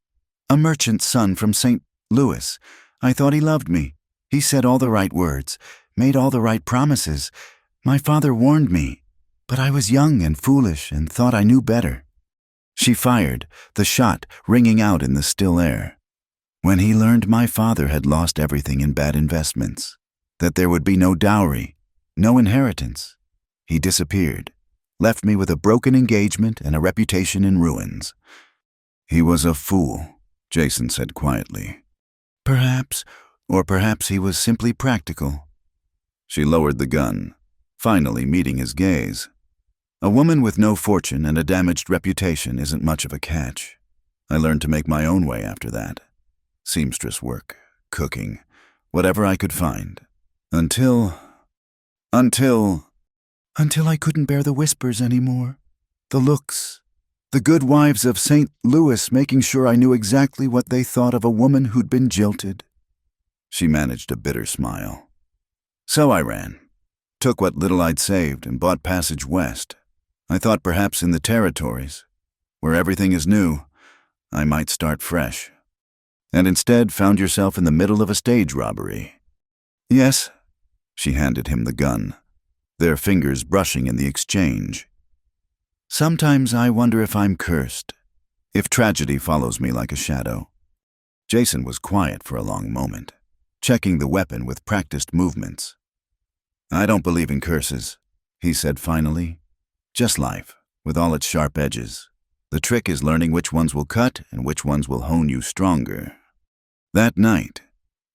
"A merchant's son from St. Louis. I thought he loved me. He said all the right words, made all the right promises. My father warned me, but I was young and foolish and thought I knew better." She fired, the shot ringing out in the still air. "When he learned my father had lost everything in bad investments, that there would be no dowry, no inheritance, he disappeared, left me with a broken engagement and a reputation in ruins." "He was a fool," Jason said quietly. "Perhaps, or perhaps he was simply practical." She lowered the gun, finally meeting his gaze. "A woman with no fortune and a damaged reputation isn't much of a catch. I learned to make my own way after that. Seamstress work, cooking, whatever I could find. Until I couldn't bear the whispers anymore. The looks, the The good wives of St. Louis making sure I knew exactly what they thought of a woman who'd been jilted. She managed a bitter smile. So I ran. Took what little I'd saved and bought passage west. I thought perhaps in the territories, where everything is new, I might start fresh. And instead found yourself in the middle of a stage robbery. Yes, she handed him the gun, their fingers brushing in the exchange. Sometimes I wonder if I'm cursed, if tragedy follows me like a shadow. Jason was quiet for a long moment, checking the weapon with practiced movements. I don't believe in curses, he said finally. Just life, with all its sharp edges. The trick is learning which ones will cut and which ones will hone you stronger. That night,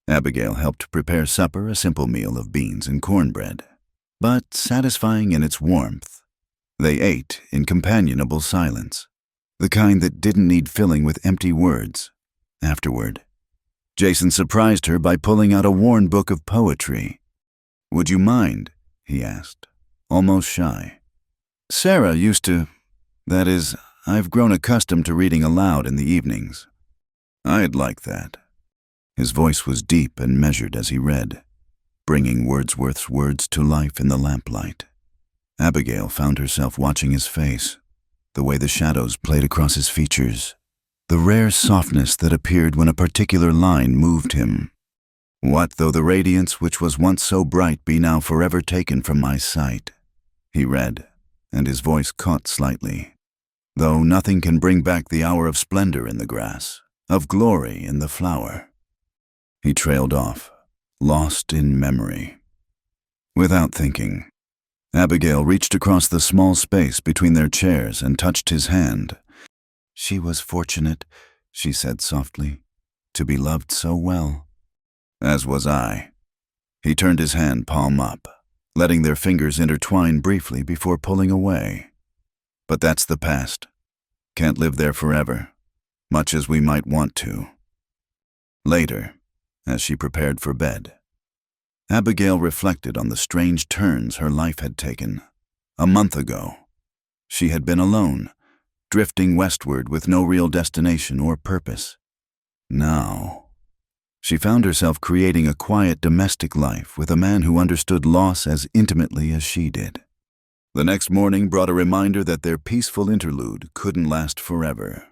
Abigail helped prepare supper, a simple meal of beans and cornbread, but satisfying in its warmth. They ate in companionable silence, the kind that didn't need filling with empty words. Afterward, Jason surprised her by pulling out a worn book of poetry. Would you mind? He asked, almost shy. Sarah used to. That is, I've grown accustomed to reading aloud in the evenings. I'd like that. His voice was deep and measured as he read, bringing Wordsworth's words to life in the lamplight. Abigail found herself watching his face, the way the shadows played across his features, the rare softness that appeared when a particular line moved him. What though the radiance which was once so bright be now forever taken from my sight? He read, and his voice caught slightly. Though nothing can bring back the hour of splendor in the grass, of glory in the flower. He trailed off, lost in memory. Without thinking, Abigail reached across the small space between their chairs and touched his hand. She was fortunate, she said softly, to be loved so well. As was I. He turned his hand palm up, letting their fingers intertwine briefly before pulling away. But that's the past. Can't live there forever, much as we might want to. Later, as she prepared for bed, Abigail reflected on the strange turns her life had taken. A month ago, she had been alone, drifting westward with no real destination or purpose. Now, she found herself creating a quiet domestic life with a man who understood loss as intimately as she did. The next morning brought a reminder that their peaceful interlude couldn't last forever.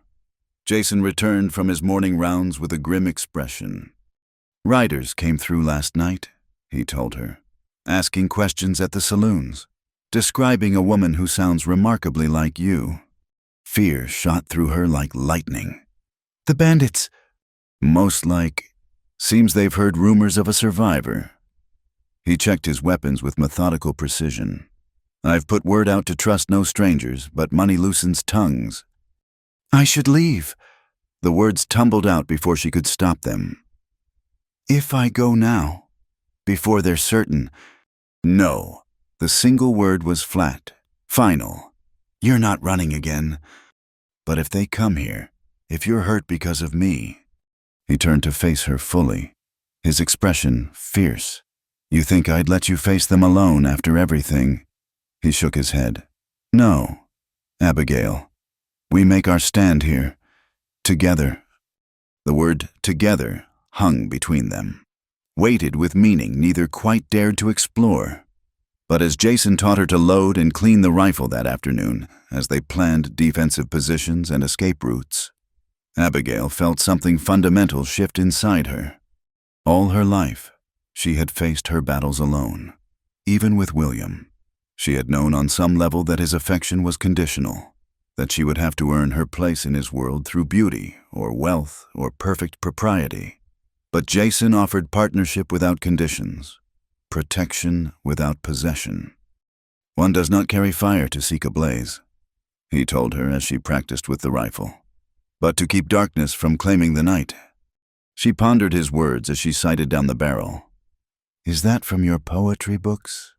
Jason returned from his morning rounds with a grim expression. Riders came through last night, he told her, asking questions at the saloons, describing a woman who sounds remarkably like you. Fear shot through her like lightning. The bandits. Most like. Seems they've heard rumors of a survivor. He checked his weapons with methodical precision. I've put word out to trust no strangers, but money loosens tongues. I should leave. The words tumbled out before she could stop them. If I go now, before they're certain. No. The single word was flat, final. You're not running again. But if they come here, if you're hurt because of me. He turned to face her fully, his expression fierce. You think I'd let you face them alone after everything? He shook his head. No, Abigail. We make our stand here. Together. The word together hung between them, weighted with meaning neither quite dared to explore. But as Jason taught her to load and clean the rifle that afternoon, as they planned defensive positions and escape routes, Abigail felt something fundamental shift inside her. All her life, she had faced her battles alone. Even with William, she had known on some level that his affection was conditional, that she would have to earn her place in his world through beauty or wealth or perfect propriety. But Jason offered partnership without conditions, protection without possession. One does not carry fire to seek a blaze, he told her as she practiced with the rifle, but to keep darkness from claiming the night. She pondered his words as she sighted down the barrel. Is that from your poetry books?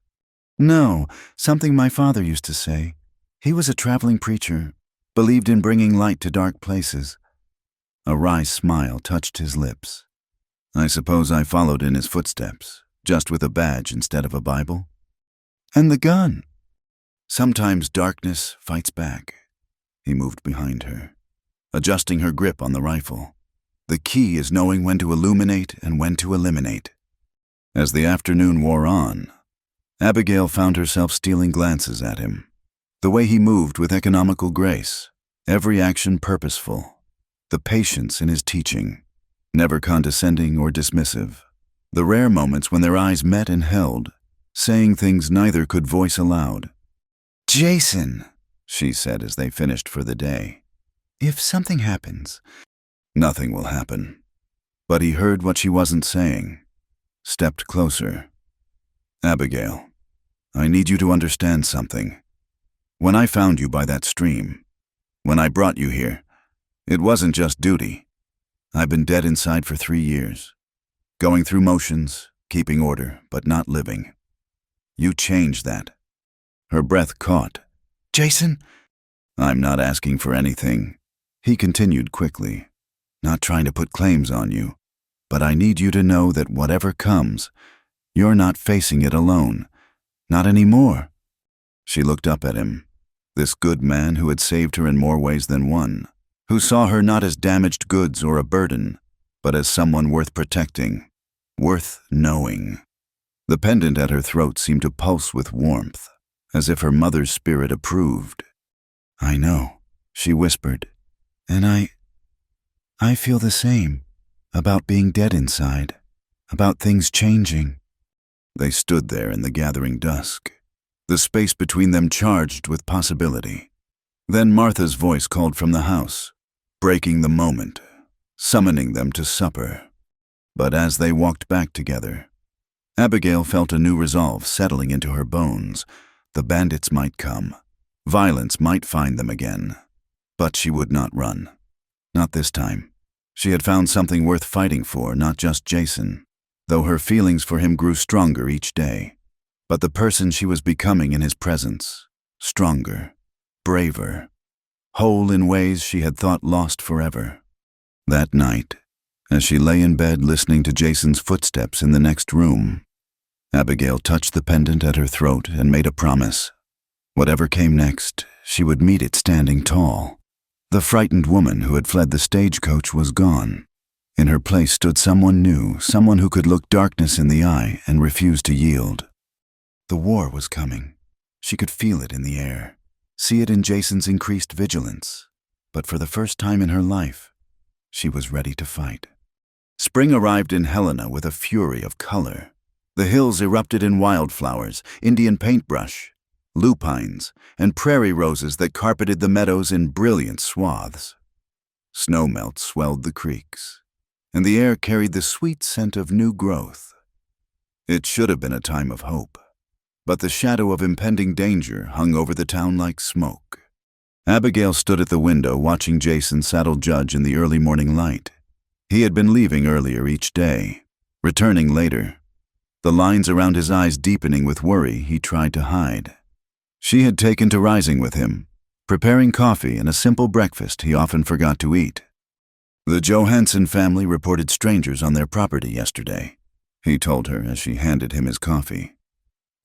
No, something my father used to say. He was a traveling preacher, believed in bringing light to dark places. A wry smile touched his lips. I suppose I followed in his footsteps, just with a badge instead of a Bible. And the gun. Sometimes darkness fights back. He moved behind her, adjusting her grip on the rifle. The key is knowing when to illuminate and when to eliminate. As the afternoon wore on, Abigail found herself stealing glances at him. The way he moved with economical grace, every action purposeful, the patience in his teaching, never condescending or dismissive. The rare moments when their eyes met and held, saying things neither could voice aloud. "Jason," she said as they finished for the day, "if something happens—" "Nothing will happen." But he heard what she wasn't saying, stepped closer. "Abigail, I need you to understand something. When I found you by that stream, when I brought you here, it wasn't just duty. I've been dead inside for 3 years, going through motions, keeping order, but not living. You changed that." Her breath caught. "Jason?" "I'm not asking for anything," he continued quickly. "Not trying to put claims on you, but I need you to know that whatever comes, you're not facing it alone. Not anymore." She looked up at him, this good man who had saved her in more ways than one, who saw her not as damaged goods or a burden, but as someone worth protecting, worth knowing. The pendant at her throat seemed to pulse with warmth, as if her mother's spirit approved. "I know," she whispered, "and I feel the same, about being dead inside, about things changing." They stood there in the gathering dusk, the space between them charged with possibility. Then Martha's voice called from the house, breaking the moment, summoning them to supper. But as they walked back together, Abigail felt a new resolve settling into her bones. The bandits might come. Violence might find them again. But she would not run. Not this time. She had found something worth fighting for, not just Jason, though her feelings for him grew stronger each day. But the person she was becoming in his presence, stronger, braver, whole in ways she had thought lost forever. That night, as she lay in bed listening to Jason's footsteps in the next room, Abigail touched the pendant at her throat and made a promise. Whatever came next, she would meet it standing tall. The frightened woman who had fled the stagecoach was gone. In her place stood someone new, someone who could look darkness in the eye and refuse to yield. The war was coming. She could feel it in the air, see it in Jason's increased vigilance. But for the first time in her life, she was ready to fight. Spring arrived in Helena with a fury of color. The hills erupted in wildflowers, Indian paintbrush, lupines, and prairie roses that carpeted the meadows in brilliant swaths. Snowmelt swelled the creeks, and the air carried the sweet scent of new growth. It should have been a time of hope, but the shadow of impending danger hung over the town like smoke. Abigail stood at the window watching Jason saddle Judge in the early morning light. He had been leaving earlier each day, returning later. The lines around his eyes deepening with worry he tried to hide. She had taken to rising with him, preparing coffee and a simple breakfast he often forgot to eat. "The Johansson family reported strangers on their property yesterday," he told her as she handed him his coffee.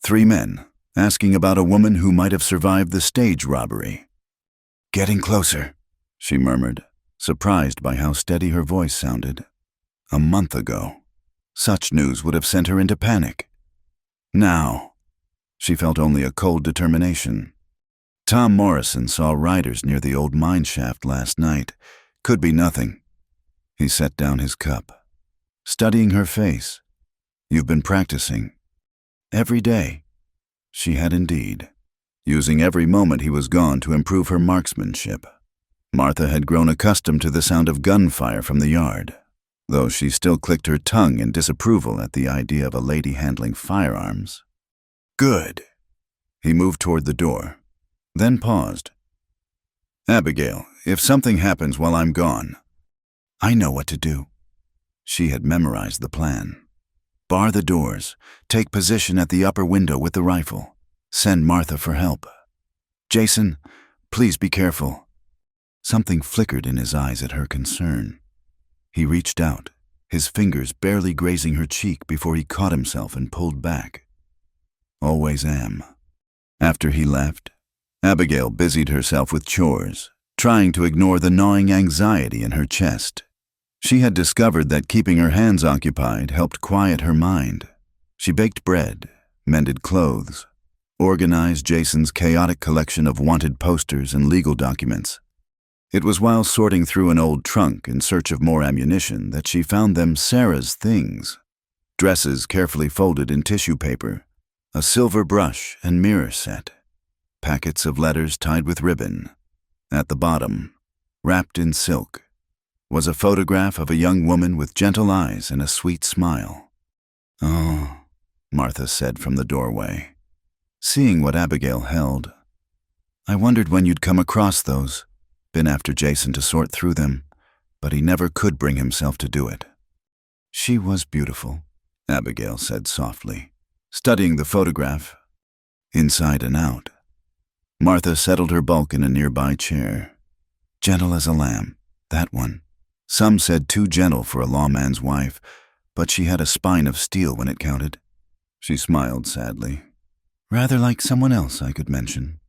3 men, asking about a woman who might have survived the stage robbery. "Getting closer," she murmured, surprised by how steady her voice sounded. A month ago, such news would have sent her into panic. Now, she felt only a cold determination. Tom Morrison saw riders near the old mine shaft last night. Could be nothing. He set down his cup, studying her face. "You've been practicing." "Every day." She had indeed, using every moment he was gone to improve her marksmanship. Martha had grown accustomed to the sound of gunfire from the yard, though she still clicked her tongue in disapproval at the idea of a lady handling firearms. "Good." He moved toward the door, then paused. "Abigail, if something happens while I'm gone—" "I know what to do." She had memorized the plan. Bar the doors, take position at the upper window with the rifle, send Martha for help. "Jason, please be careful." Something flickered in his eyes at her concern. He reached out, his fingers barely grazing her cheek before he caught himself and pulled back. "Always am." After he left, Abigail busied herself with chores, trying to ignore the gnawing anxiety in her chest. She had discovered that keeping her hands occupied helped quiet her mind. She baked bread, mended clothes, organized Jason's chaotic collection of wanted posters and legal documents. It was while sorting through an old trunk in search of more ammunition that she found them Sarah's things. Dresses carefully folded in tissue paper, a silver brush and mirror set, packets of letters tied with ribbon. At the bottom, wrapped in silk, was a photograph of a young woman with gentle eyes and a sweet smile. "Oh," Martha said from the doorway, seeing what Abigail held. "I wondered when you'd come across those. Been after Jason to sort through them, but he never could bring himself to do it." "She was beautiful," Abigail said softly, studying the photograph inside and out. Martha settled her bulk in a nearby chair. "Gentle as a lamb, that one. Some said too gentle for a lawman's wife, but she had a spine of steel when it counted." She smiled sadly. "Rather like someone else I could mention."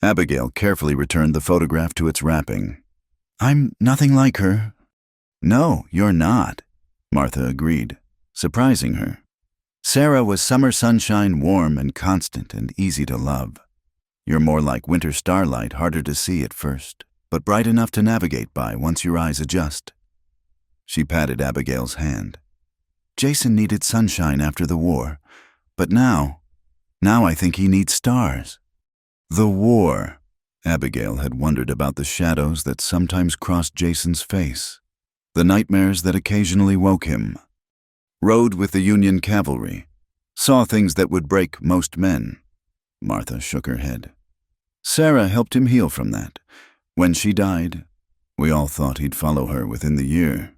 Abigail carefully returned the photograph to its wrapping. "I'm nothing like her." "No, you're not," Martha agreed, surprising her. "Sarah was summer sunshine, warm and constant and easy to love. You're more like winter starlight, harder to see at first, but bright enough to navigate by once your eyes adjust." She patted Abigail's hand. "Jason needed sunshine after the war, but now I think he needs stars." The war. Abigail had wondered about the shadows that sometimes crossed Jason's face, the nightmares that occasionally woke him. Rode with the Union cavalry, saw things that would break most men. Martha shook her head. Sarah helped him heal from that. When she died, we all thought he'd follow her within the year.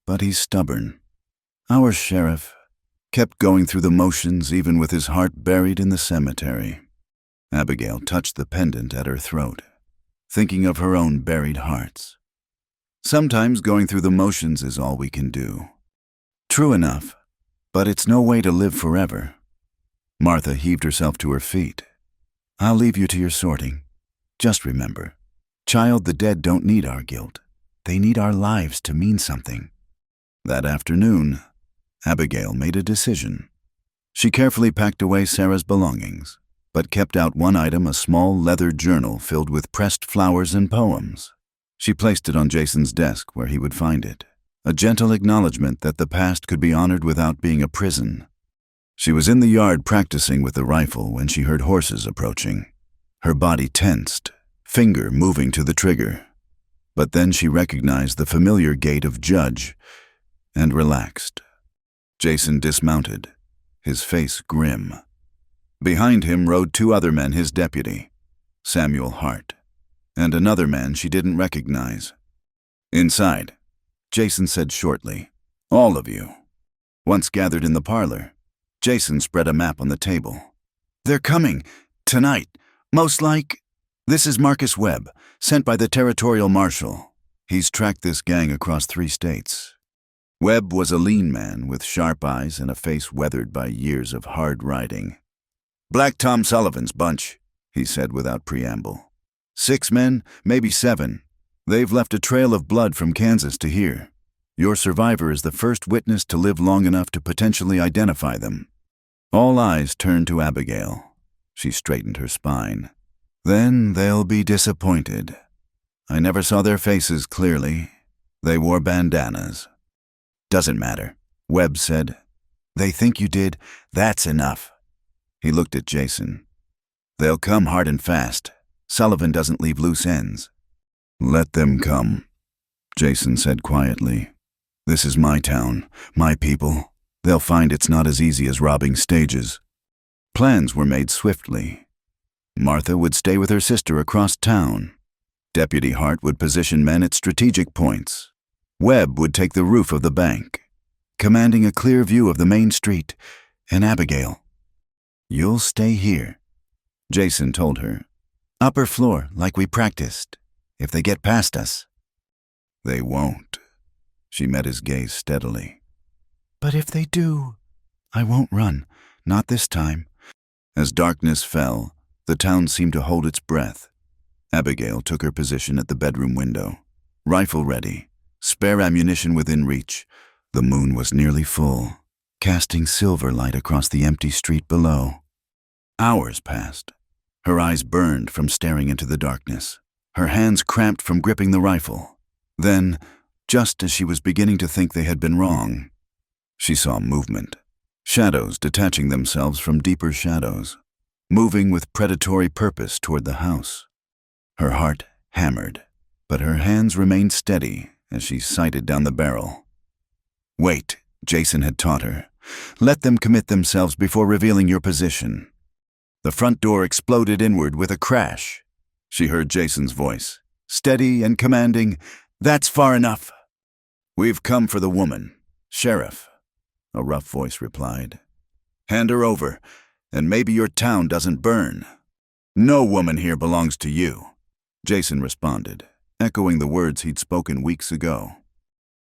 But he's stubborn. Our sheriff kept going through the motions even with his heart buried in the cemetery. Abigail touched the pendant at her throat, thinking of her own buried hearts. Sometimes going through the motions is all we can do. True enough, but it's no way to live forever. Martha heaved herself to her feet. "I'll leave you to your sorting. Just remember, child, the dead don't need our guilt. They need our lives to mean something." That afternoon, Abigail made a decision. She carefully packed away Sarah's belongings, but kept out one item, a small leather journal filled with pressed flowers and poems. She placed it on Jason's desk where he would find it, a gentle acknowledgement that the past could be honored without being a prison. She was in the yard practicing with the rifle when she heard horses approaching. Her body tensed, finger moving to the trigger. But then she recognized the familiar gait of Judge and relaxed. Jason dismounted, his face grim. Behind him rode two other men, his deputy, Samuel Hart, and another man she didn't recognize. "Inside," Jason said shortly. "All of you." Once gathered in the parlor, Jason spread a map on the table. "They're coming. Tonight. Most like. This is Marcus Webb, sent by the territorial marshal. He's tracked this gang across 3 states. Webb was a lean man with sharp eyes and a face weathered by years of hard riding. "Black Tom Sullivan's bunch," he said without preamble. 6 men, maybe 7. They've left a trail of blood from Kansas to here. Your survivor is the first witness to live long enough to potentially identify them." All eyes turned to Abigail. She straightened her spine. "Then they'll be disappointed. I never saw their faces clearly. They wore bandanas." "Doesn't matter," Webb said. "They think you did. That's enough." He looked at Jason. "They'll come hard and fast. Sullivan doesn't leave loose ends." "Let them come," Jason said quietly. "This is my town, my people. They'll find it's not as easy as robbing stages." Plans were made swiftly. Martha would stay with her sister across town. Deputy Hart would position men at strategic points. Webb would take the roof of the bank, commanding a clear view of the main street. And Abigail, "You'll stay here," Jason told her. "Upper floor, like we practiced. If they get past us." "They won't." She met his gaze steadily. "But if they do?" "I won't run. Not this time." As darkness fell, the town seemed to hold its breath. Abigail took her position at the bedroom window, rifle ready, spare ammunition within reach. The moon was nearly full, casting silver light across the empty street below. Hours passed. Her eyes burned from staring into the darkness, her hands cramped from gripping the rifle. Then, just as she was beginning to think they had been wrong, she saw movement. Shadows detaching themselves from deeper shadows, moving with predatory purpose toward the house. Her heart hammered, but her hands remained steady as she sighted down the barrel. Wait, Jason had taught her. Let them commit themselves before revealing your position. The front door exploded inward with a crash. She heard Jason's voice, steady and commanding, "That's far enough." "We've come for the woman, Sheriff," a rough voice replied. "Hand her over, and maybe your town doesn't burn." "No woman here belongs to you," Jason responded, echoing the words he'd spoken weeks ago.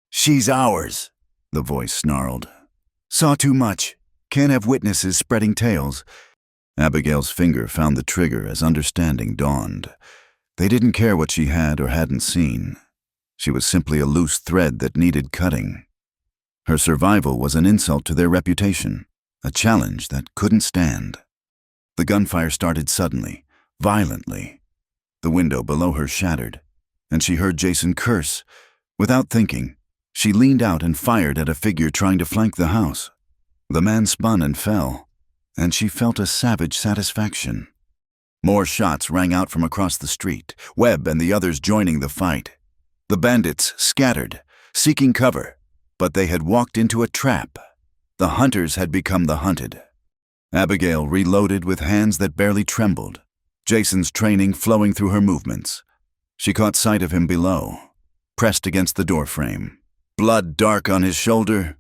"She's ours," the voice snarled. "Saw too much. Can't have witnesses spreading tales." Abigail's finger found the trigger as understanding dawned. They didn't care what she had or hadn't seen. She was simply a loose thread that needed cutting. Her survival was an insult to their reputation, a challenge that couldn't stand. The gunfire started suddenly, violently. The window below her shattered, and she heard Jason curse. Without thinking, she leaned out and fired at a figure trying to flank the house. The man spun and fell, and she felt a savage satisfaction. More shots rang out from across the street, Webb and the others joining the fight. The bandits scattered, seeking cover, but they had walked into a trap. The hunters had become the hunted. Abigail reloaded with hands that barely trembled, Jason's training flowing through her movements. She caught sight of him below, pressed against the doorframe, blood dark on his shoulder.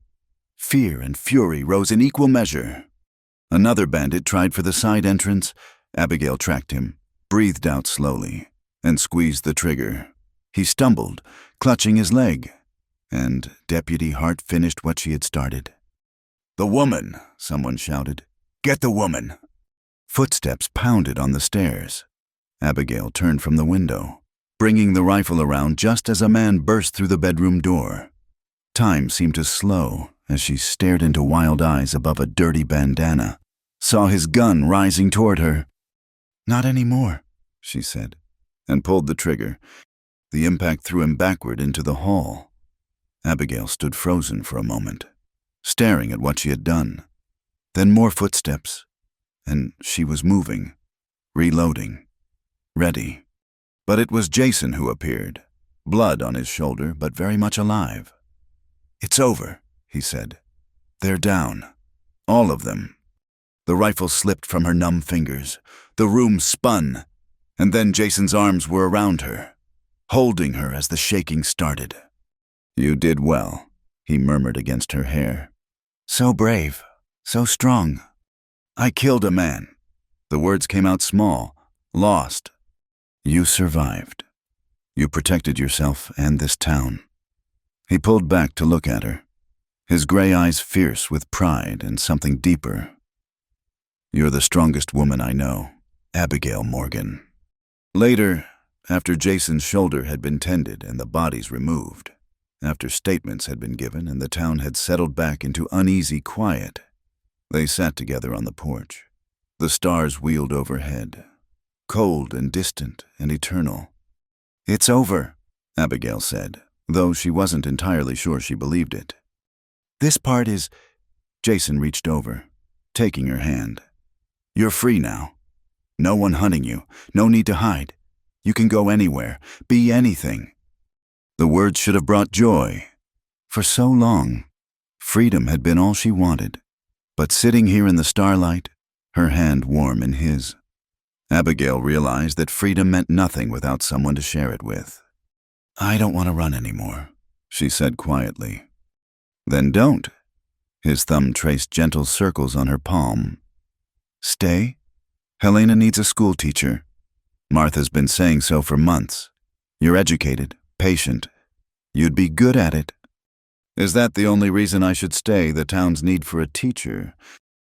Fear and fury rose in equal measure. Another bandit tried for the side entrance. Abigail tracked him, breathed out slowly, and squeezed the trigger. He stumbled, clutching his leg, and Deputy Hart finished what she had started. "The woman," someone shouted. "Get the woman." Footsteps pounded on the stairs. Abigail turned from the window, bringing the rifle around just as a man burst through the bedroom door. Time seemed to slow as she stared into wild eyes above a dirty bandana, saw his gun rising toward her. "Not anymore," she said, and pulled the trigger. The impact threw him backward into the hall. Abigail stood frozen for a moment, staring at what she had done. Then more footsteps, and she was moving, reloading, ready. But it was Jason who appeared, blood on his shoulder but very much alive. "It's over," he said. "They're down. All of them." The rifle slipped from her numb fingers. The room spun, and then Jason's arms were around her, holding her as the shaking started. "You did well," he murmured against her hair. "So brave, so strong." "I killed a man." The words came out small, lost. "You survived. You protected yourself and this town." He pulled back to look at her, his gray eyes fierce with pride and something deeper. "You're the strongest woman I know, Abigail Morgan." Later, after Jason's shoulder had been tended and the bodies removed, after statements had been given and the town had settled back into uneasy quiet, they sat together on the porch. The stars wheeled overhead, cold and distant and eternal. "It's over," Abigail said, though she wasn't entirely sure she believed it. "This part is—" Jason reached over, taking her hand. "You're free now. No one hunting you, no need to hide. You can go anywhere, be anything." The words should have brought joy. For so long, freedom had been all she wanted. But sitting here in the starlight, her hand warm in his, Abigail realized that freedom meant nothing without someone to share it with. "I don't want to run anymore," she said quietly. "Then don't." His thumb traced gentle circles on her palm. "Stay? Helena needs a school teacher. Martha's been saying so for months. You're educated, patient. You'd be good at it." "Is that the only reason I should stay, the town's need for a teacher?"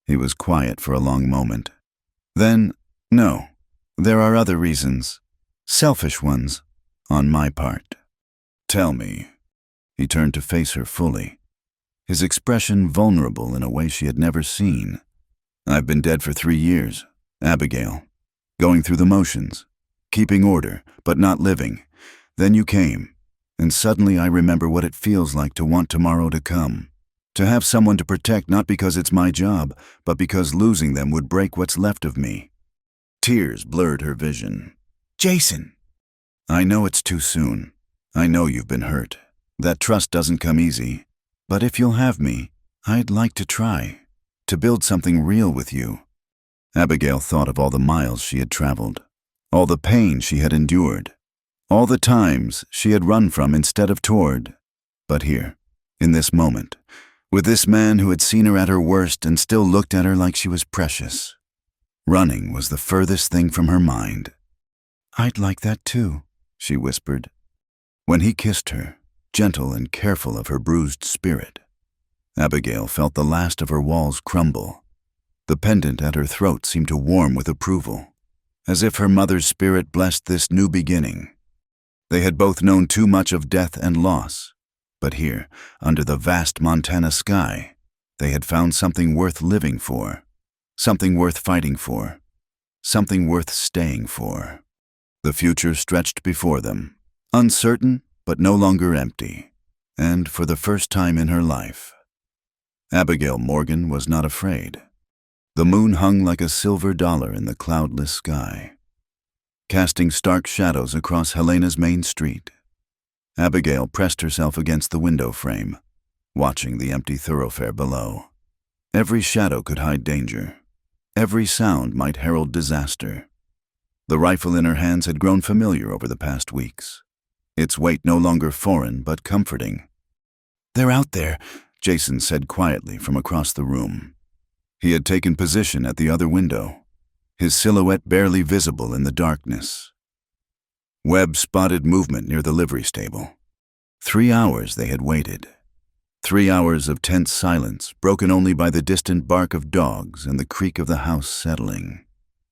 He was quiet for a long moment. Then, "No, there are other reasons. Selfish ones, on my part. Tell me. He turned to face her fully, his expression vulnerable in a way she had never seen. I've been dead for 3 years, Abigail, going through the motions, keeping order, but not living. Then you came, and suddenly I remember what it feels like to want tomorrow to come. To have someone to protect not because it's my job, but because losing them would break what's left of me. Tears blurred her vision. Jason! I know it's too soon. I know you've been hurt. That trust doesn't come easy. But if you'll have me, I'd like to try. To build something real with you. Abigail thought of all the miles she had traveled, all the pain she had endured, all the times she had run from instead of toward. But here, in this moment, with this man who had seen her at her worst and still looked at her like she was precious, running was the furthest thing from her mind. I'd like that too, she whispered. When he kissed her, gentle and careful of her bruised spirit, Abigail felt the last of her walls crumble. The pendant at her throat seemed to warm with approval, as if her mother's spirit blessed this new beginning. They had both known too much of death and loss, but here, under the vast Montana sky, they had found something worth living for, something worth fighting for, something worth staying for. The future stretched before them, uncertain but no longer empty, and for the first time in her life, Abigail Morgan was not afraid. The moon hung like a silver dollar in the cloudless sky, casting stark shadows across Helena's main street. Abigail pressed herself against the window frame, watching the empty thoroughfare below. Every shadow could hide danger. Every sound might herald disaster. The rifle in her hands had grown familiar over the past weeks, its weight no longer foreign but comforting. They're out there, Jason said quietly from across the room. He had taken position at the other window, his silhouette barely visible in the darkness. Webb spotted movement near the livery stable. 3 hours they had waited. 3 hours of tense silence, broken only by the distant bark of dogs and the creak of the house settling.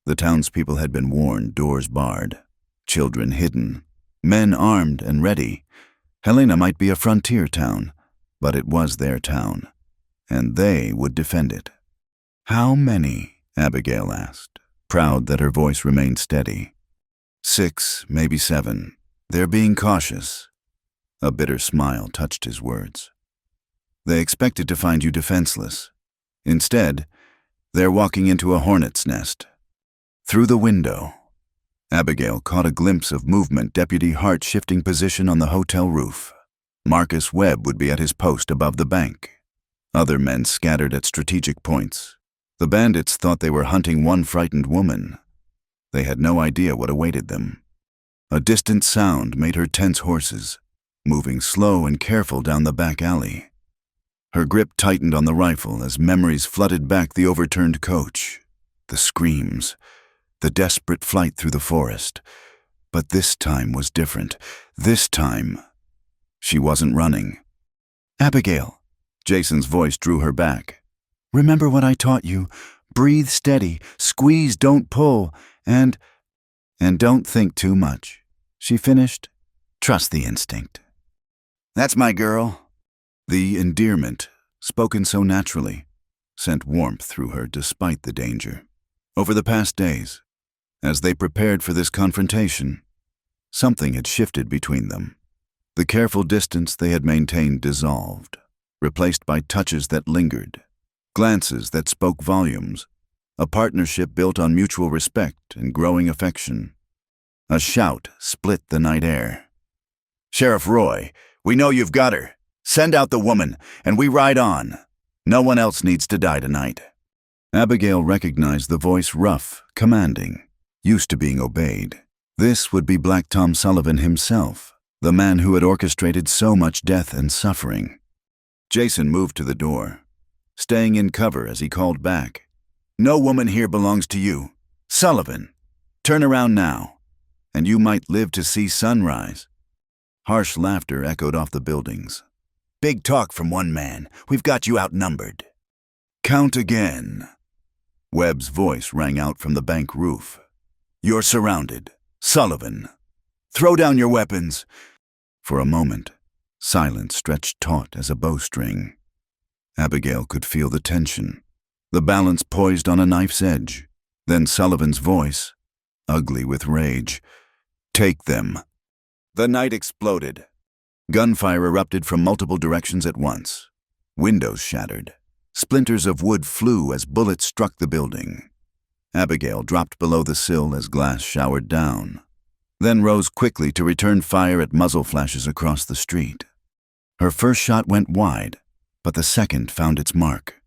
The townspeople had been warned, doors barred, children hidden, men armed and ready. Helena might be a frontier town, but it was their town, and they would defend it. How many? Abigail asked, proud that her voice remained steady. 6, maybe 7. They're being cautious. A bitter smile touched his words. They expected to find you defenseless. Instead, they're walking into a hornet's nest. Through the window, Abigail caught a glimpse of movement. Deputy Hart shifting position on the hotel roof. Marcus Webb would be at his post above the bank. Other men scattered at strategic points. The bandits thought they were hunting one frightened woman. They had no idea what awaited them. A distant sound made her tense horses, moving slow and careful down the back alley. Her grip tightened on the rifle as memories flooded back the overturned coach. The screams, the desperate flight through the forest. But this time was different. This time, she wasn't running. Abigail, Jason's voice drew her back. Remember what I taught you. Breathe steady, squeeze, don't pull, and don't think too much. She finished. Trust the instinct. That's my girl. The endearment, spoken so naturally, sent warmth through her despite the danger. Over the past days, as they prepared for this confrontation, something had shifted between them. The careful distance they had maintained dissolved, replaced by touches that lingered, glances that spoke volumes, a partnership built on mutual respect and growing affection. A shout split the night air. Sheriff Roy, we know you've got her. Send out the woman, and we ride on. No one else needs to die tonight. Abigail recognized the voice, rough, commanding, used to being obeyed. This would be Black Tom Sullivan himself, the man who had orchestrated so much death and suffering. Jason moved to the door, staying in cover as he called back. No woman here belongs to you. Sullivan, turn around now, and you might live to see sunrise. Harsh laughter echoed off the buildings. Big talk from one man. We've got you outnumbered. Count again. Webb's voice rang out from the bank roof. You're surrounded. Sullivan, Throw down your weapons! For a moment, silence stretched taut as a bowstring. Abigail could feel the tension, the balance poised on a knife's edge. Then Sullivan's voice, ugly with rage. Take them. The night exploded. Gunfire erupted from multiple directions at once. Windows shattered. Splinters of wood flew as bullets struck the building. Abigail dropped below the sill as glass showered down, then rose quickly to return fire at muzzle flashes across the street. Her first shot went wide, but the second found its mark.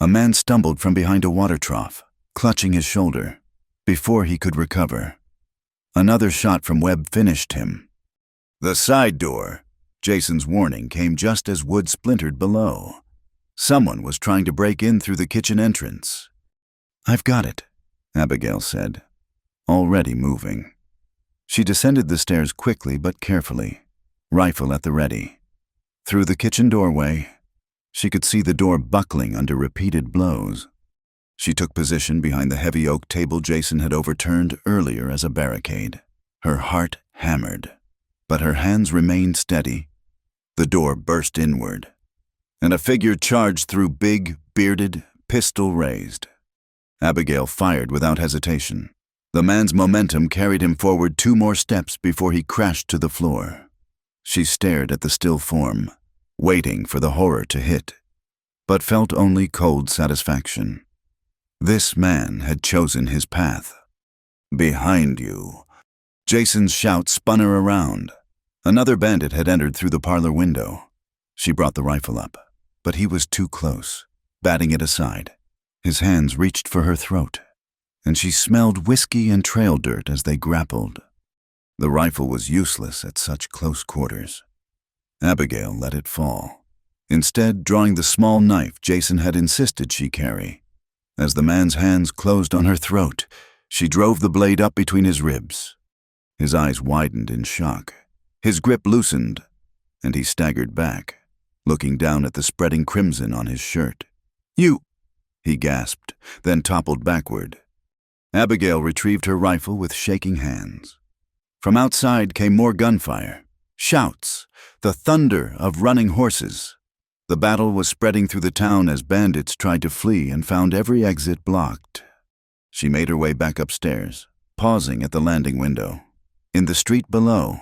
A man stumbled from behind a water trough, clutching his shoulder, before he could recover. Another shot from Webb finished him. The side door, Jason's warning, came just as wood splintered below. Someone was trying to break in through the kitchen entrance. I've got it, Abigail said, already moving. She descended the stairs quickly but carefully, rifle at the ready. Through the kitchen doorway, she could see the door buckling under repeated blows. She took position behind the heavy oak table Jason had overturned earlier as a barricade. Her heart hammered, but her hands remained steady. The door burst inward, and a figure charged through, big, bearded, pistol raised. Abigail fired without hesitation. The man's momentum carried him forward 2 more steps before he crashed to the floor. She stared at the still form, waiting for the horror to hit, but felt only cold satisfaction. This man had chosen his path. Behind you. Jason's shout spun her around. Another bandit had entered through the parlor window. She brought the rifle up, but he was too close, batting it aside. His hands reached for her throat, and she smelled whiskey and trail dirt as they grappled. The rifle was useless at such close quarters. Abigail let it fall, instead drawing the small knife Jason had insisted she carry. As the man's hands closed on her throat, she drove the blade up between his ribs. His eyes widened in shock. His grip loosened, and he staggered back, looking down at the spreading crimson on his shirt. You! He gasped, then toppled backward. Abigail retrieved her rifle with shaking hands. From outside came more gunfire, shouts, the thunder of running horses. The battle was spreading through the town as bandits tried to flee and found every exit blocked. She made her way back upstairs, pausing at the landing window. In the street below,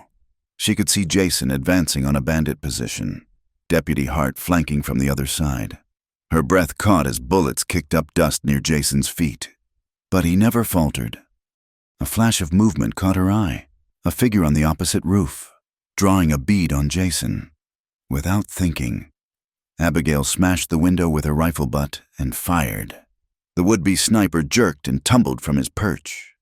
she could see Jason advancing on a bandit position, Deputy Hart flanking from the other side. Her breath caught as bullets kicked up dust near Jason's feet. But he never faltered. A flash of movement caught her eye, a figure on the opposite roof, drawing a bead on Jason. Without thinking, Abigail smashed the window with her rifle butt and fired. The would-be sniper jerked and tumbled from his perch.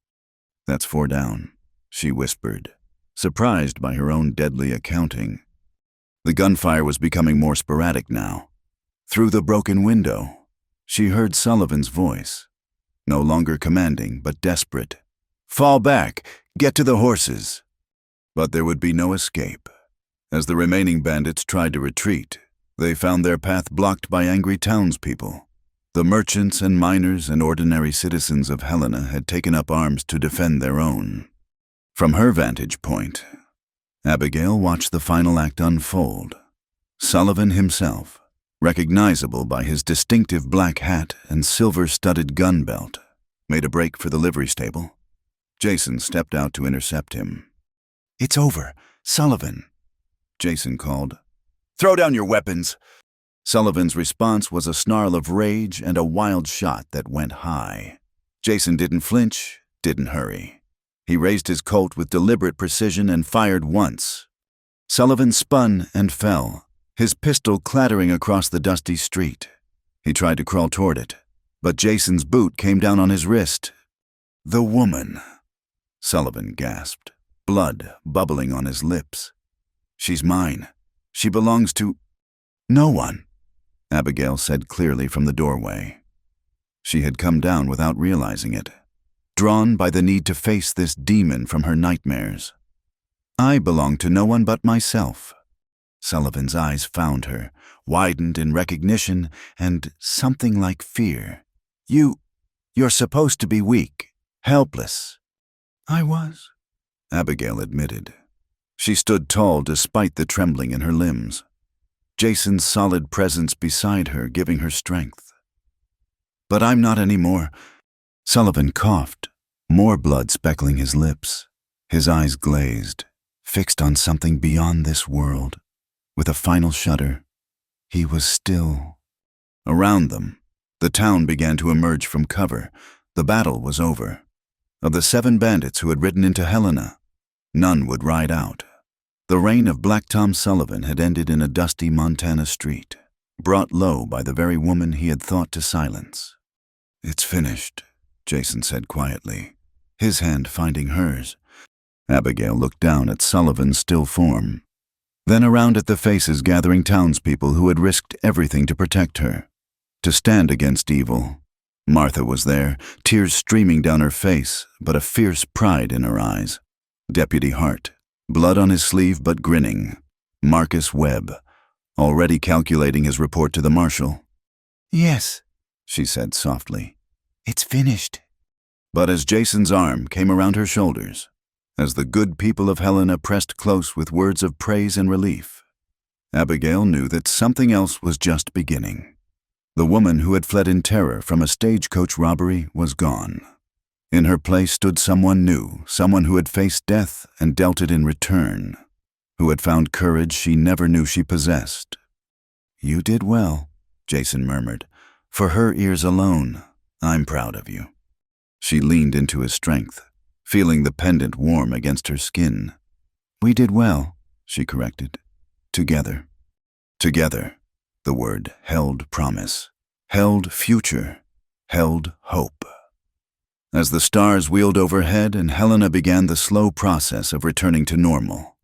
That's 4 down, she whispered, surprised by her own deadly accounting. The gunfire was becoming more sporadic now. Through the broken window, she heard Sullivan's voice, no longer commanding but desperate. Fall back! Get to the horses! But there would be no escape. As the remaining bandits tried to retreat, they found their path blocked by angry townspeople. The merchants and miners and ordinary citizens of Helena had taken up arms to defend their own. From her vantage point, Abigail watched the final act unfold. Sullivan himself, recognizable by his distinctive black hat and silver-studded gun belt, made a break for the livery stable. Jason stepped out to intercept him. It's over, Sullivan, Jason called. Throw down your weapons! Sullivan's response was a snarl of rage and a wild shot that went high. Jason didn't flinch, didn't hurry. He raised his Colt with deliberate precision and fired once. Sullivan spun and fell, his pistol clattering across the dusty street. He tried to crawl toward it, but Jason's boot came down on his wrist. The woman, Sullivan gasped, blood bubbling on his lips. She's mine. She belongs to no one, Abigail said clearly from the doorway. She had come down without realizing it, drawn by the need to face this demon from her nightmares. I belong to no one but myself. Sullivan's eyes found her, widened in recognition and something like fear. You're supposed to be weak, helpless. I was, Abigail admitted, She stood tall despite the trembling in her limbs, Jason's solid presence beside her giving her strength. "But I'm not anymore." Sullivan coughed, more blood speckling his lips. His eyes glazed, fixed on something beyond this world. With a final shudder, he was still. Around them, the town began to emerge from cover. The battle was over. Of the 7 bandits who had ridden into Helena, none would ride out. The reign of Black Tom Sullivan had ended in a dusty Montana street, brought low by the very woman he had thought to silence. "It's finished," Jason said quietly, his hand finding hers. Abigail looked down at Sullivan's still form, then around at the faces gathering townspeople who had risked everything to protect her, to stand against evil. Martha was there, tears streaming down her face, but a fierce pride in her eyes. Deputy Hart, blood on his sleeve but grinning. Marcus Webb, already calculating his report to the marshal. "Yes," she said softly. "It's finished." But as Jason's arm came around her shoulders, as the good people of Helena pressed close with words of praise and relief, Abigail knew that something else was just beginning. The woman who had fled in terror from a stagecoach robbery was gone. In her place stood someone new, someone who had faced death and dealt it in return, who had found courage she never knew she possessed. "You did well," Jason murmured. "For her ears alone, I'm proud of you." She leaned into his strength, feeling the pendant warm against her skin. "We did well," she corrected. "Together." Together, the word held promise, held future, held hope. As the stars wheeled overhead and Helena began the slow process of returning to normal,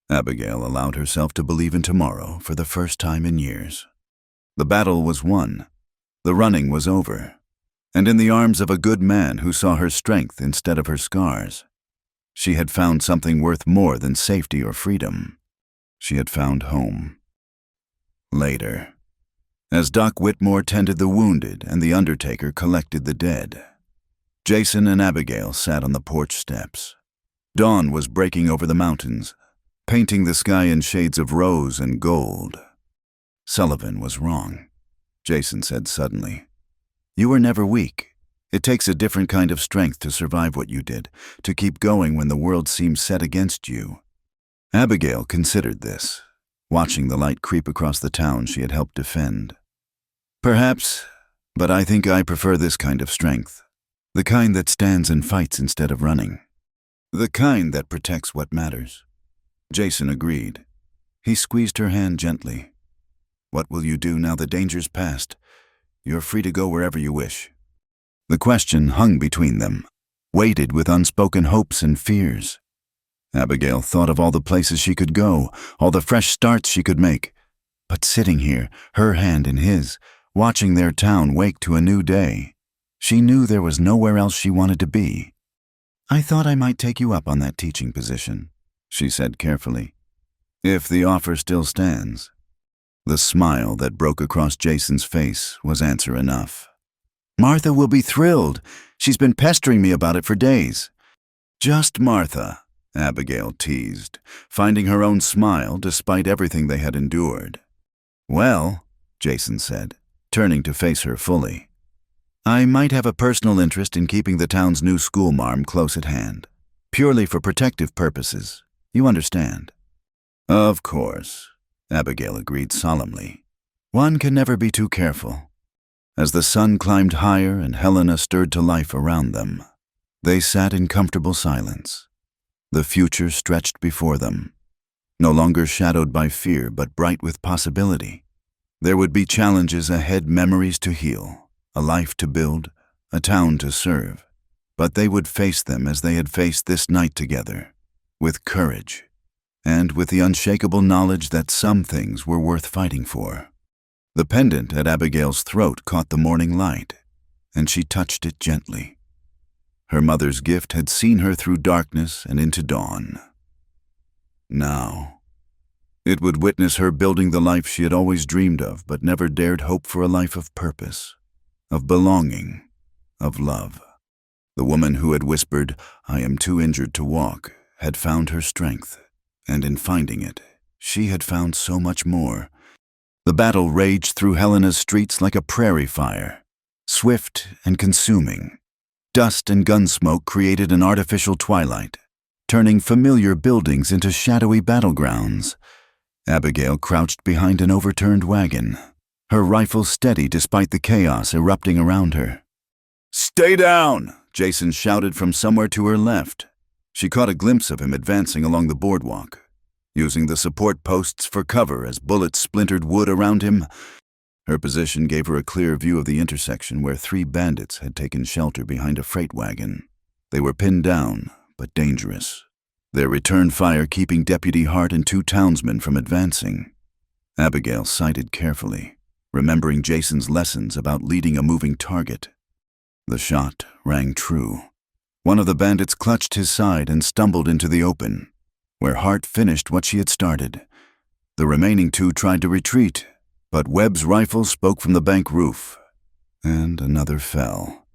Abigail allowed herself to believe in tomorrow for the first time in years. The battle was won. The running was over. And in the arms of a good man who saw her strength instead of her scars, she had found something worth more than safety or freedom. She had found home. Later, as Doc Whitmore tended the wounded and the undertaker collected the dead, Jason and Abigail sat on the porch steps. Dawn was breaking over the mountains, painting the sky in shades of rose and gold. "Sullivan was wrong," Jason said suddenly. "You were never weak. It takes a different kind of strength to survive what you did, to keep going when the world seems set against you." Abigail considered this, watching the light creep across the town she had helped defend. "Perhaps, but I think I prefer this kind of strength. The kind that stands and fights instead of running. The kind that protects what matters." Jason agreed. He squeezed her hand gently. "What will you do now the danger's past? You're free to go wherever you wish." The question hung between them, weighted with unspoken hopes and fears. Abigail thought of all the places she could go, all the fresh starts she could make. But sitting here, her hand in his, watching their town wake to a new day, she knew there was nowhere else she wanted to be. "I thought I might take you up on that teaching position," she said carefully. "If the offer still stands." The smile that broke across Jason's face was answer enough. "Martha will be thrilled. She's been pestering me about it for days." "Just Martha," Abigail teased, finding her own smile despite everything they had endured. "Well," Jason said, turning to face her fully, "I might have a personal interest in keeping the town's new schoolmarm close at hand, purely for protective purposes. You understand?" "Of course," Abigail agreed solemnly. "One can never be too careful." As the sun climbed higher and Helena stirred to life around them, they sat in comfortable silence. The future stretched before them, no longer shadowed by fear but bright with possibility. There would be challenges ahead, memories to heal, a life to build, a town to serve. But they would face them as they had faced this night together, with courage, and with the unshakable knowledge that some things were worth fighting for. The pendant at Abigail's throat caught the morning light, and she touched it gently. Her mother's gift had seen her through darkness and into dawn. Now, it would witness her building the life she had always dreamed of but never dared hope for, a life of purpose, of belonging, of love. The woman who had whispered, "I am too injured to walk," had found her strength, and in finding it, she had found so much more. The battle raged through Helena's streets like a prairie fire, swift and consuming. Dust and gun smoke created an artificial twilight, turning familiar buildings into shadowy battlegrounds. Abigail crouched behind an overturned wagon, her rifle steady despite the chaos erupting around her. "Stay down!" Jason shouted from somewhere to her left. She caught a glimpse of him advancing along the boardwalk, using the support posts for cover as bullets splintered wood around him. Her position gave her a clear view of the intersection where 3 bandits had taken shelter behind a freight wagon. They were pinned down, but dangerous, their return fire keeping Deputy Hart and 2 townsmen from advancing. Abigail sighted carefully, remembering Jason's lessons about leading a moving target. The shot rang true. One of the bandits clutched his side and stumbled into the open, where Hart finished what she had started. The remaining 2 tried to retreat, but Webb's rifle spoke from the bank roof, and another fell.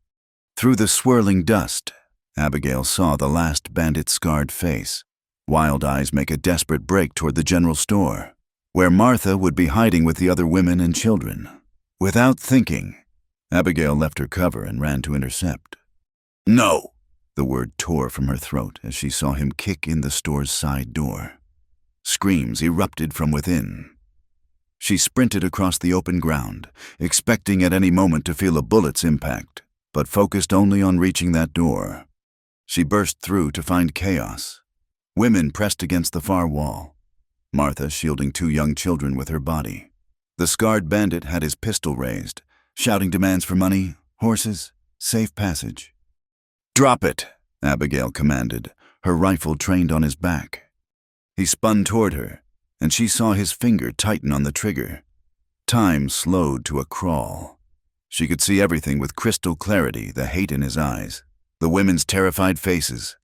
Through the swirling dust, Abigail saw the last bandit's scarred face, wild eyes make a desperate break toward the general store, where Martha would be hiding with the other women and children. Without thinking, Abigail left her cover and ran to intercept. "No!" The word tore from her throat as she saw him kick in the store's side door. Screams erupted from within. She sprinted across the open ground, expecting at any moment to feel a bullet's impact, but focused only on reaching that door. She burst through to find chaos. Women pressed against the far wall, Martha shielding 2 young children with her body. The scarred bandit had his pistol raised, shouting demands for money, horses, safe passage. "Drop it," Abigail commanded, her rifle trained on his back. He spun toward her, and she saw his finger tighten on the trigger. Time slowed to a crawl. She could see everything with crystal clarity, the hate in his eyes, the women's terrified faces,